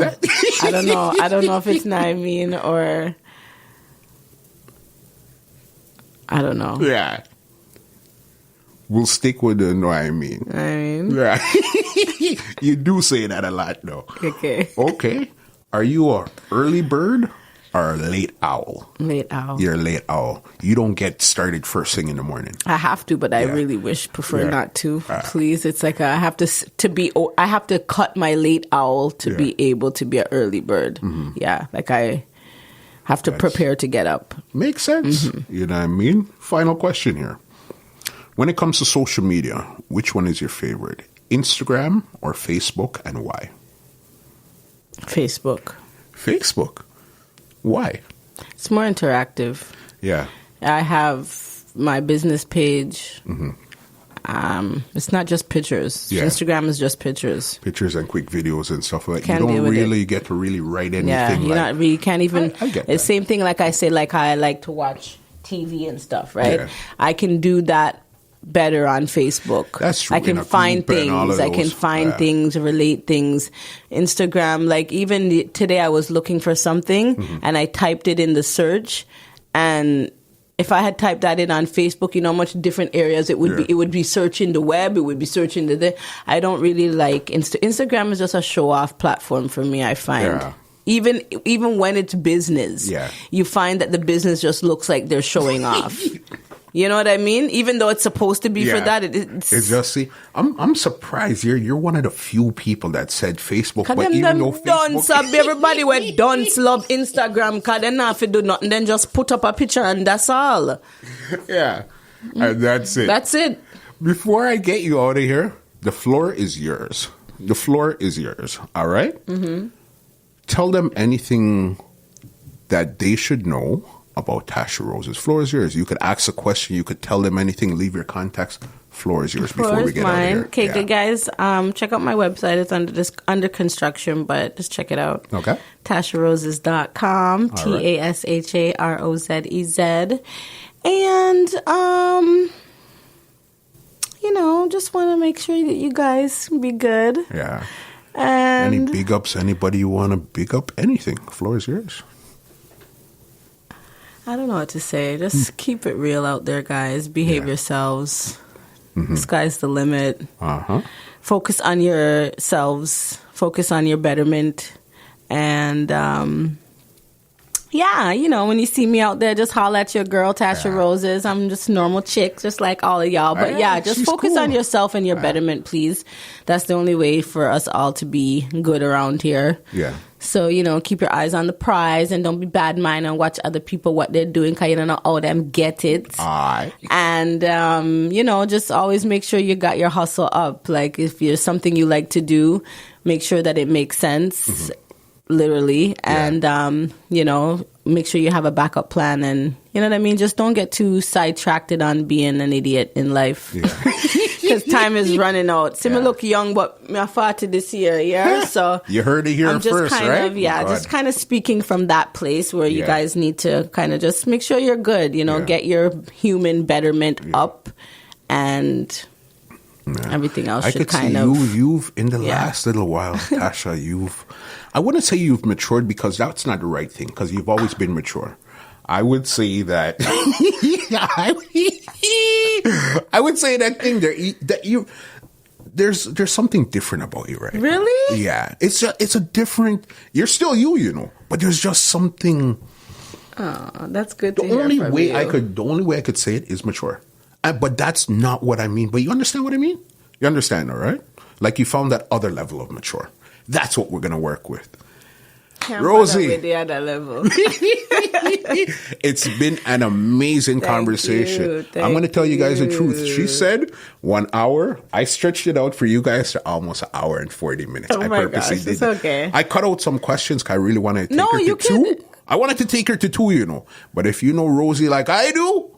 I don't know. I don't know if it's or. I don't know. Yeah. We'll stick with the Yeah. You do say that a lot, though. Okay. Are you a early bird? Or a late owl? Late owl. You're a late owl. You don't get started first thing in the morning. I have to, but I really prefer not to. Please, it's like I have to cut my late owl to be able to be an early bird. Mm-hmm. Yeah, like I have to prepare to get up. Makes sense. Mm-hmm. You know what I mean? Final question here. When it comes to social media, which one is your favorite? Instagram or Facebook, and why? Facebook. Facebook? Why? It's more interactive. Yeah. I have my business page. Mm-hmm. It's not just pictures. Yeah. Instagram is just pictures. Pictures and quick videos and stuff like that. You don't really get to really write anything. Yeah, you can't even. I get that. It's the same thing like I say, like how I like to watch TV and stuff, right? Yeah. I can do that better on Facebook. That's true. I can find things. I can find things, relate things. Instagram, like even today I was looking for something and I typed it in the search, and if I had typed that in on Facebook, you know how much different areas it would be. It would be searching the web. It would be searching I don't really like Instagram is just a show off platform for me, I find. Yeah. Even when it's business, you find that the business just looks like they're showing off. You know what I mean? Even though it's supposed to be for that, it's just I'm surprised you're one of the few people that said Facebook, but even though Facebook, everybody went dunce love Instagram, cause they not to do nothing, then just put up a picture and that's all. Yeah, and that's it. That's it. Before I get you out of here, the floor is yours. The floor is yours. All right. Mm-hmm. Tell them anything that they should know about Tasha Rozez. Floor is yours. You could ask a question. You could tell them anything. Leave your contacts. Floor is yours before we get out of here. Okay, good guys. Check out my website. It's under construction, but just check it out. Okay. TashaRozez.com. TashaRozez. And just want to make sure that you guys be good. Yeah. And any big ups? Anybody you want to big up? Anything? Floor is yours. I don't know what to say. Just keep it real out there, guys. Behave yourselves. Mm-hmm. Sky's the limit. Focus on yourselves. Focus on your betterment. And, when you see me out there, just holler at your girl, Tasha Rozez. I'm just a normal chick, just like all of y'all. But just focus on yourself and your betterment, please. That's the only way for us all to be good around here. Yeah. So, keep your eyes on the prize and don't be bad-minded and watch other people, what they're doing, because you don't know how them get it. All right. And, just always make sure you got your hustle up. Like, if there's something you like to do, make sure that it makes sense, literally. And, make sure you have a backup plan. And, you know what I mean? Just don't get too sidetracked on being an idiot in life. Yeah. because time is running out. See, me look young, but I'm 40 this year, yeah? So you heard it here I'm just first, kind right? of, just kind of speaking from that place where you guys need to kind of just make sure you're good, get your human betterment up, and everything else should kind of... You've in the last little while, Tasha, I wouldn't say you've matured, because that's not the right thing, because you've always been mature. I would say that I would say that thing there, that there's something different about you, right? Really? Yeah. It's a different, you're still you, but there's just something. Oh, that's good to the hear only from way you. The only way I could say it is mature. But that's not what I mean. But you understand what I mean? You understand, all right? Like you found that other level of mature. That's what we're going to work with. Rosie, with the other level. It's been an amazing conversation. I'm going to tell you guys the truth. She said 1 hour. I stretched it out for you guys to almost an hour and 40 minutes. Oh my gosh, it's okay. I cut out some questions because I really wanted to take her to two. I wanted to take her to two, But if you know Rosie like I do,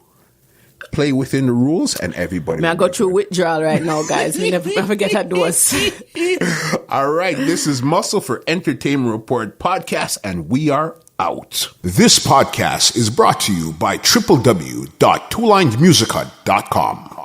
play within the rules and everybody. I go through withdrawal right now, guys. We never get a dose. All right. This is Muscle for Entertainment Report podcast, and we are out. This podcast is brought to you by www.twolinedmusica.com.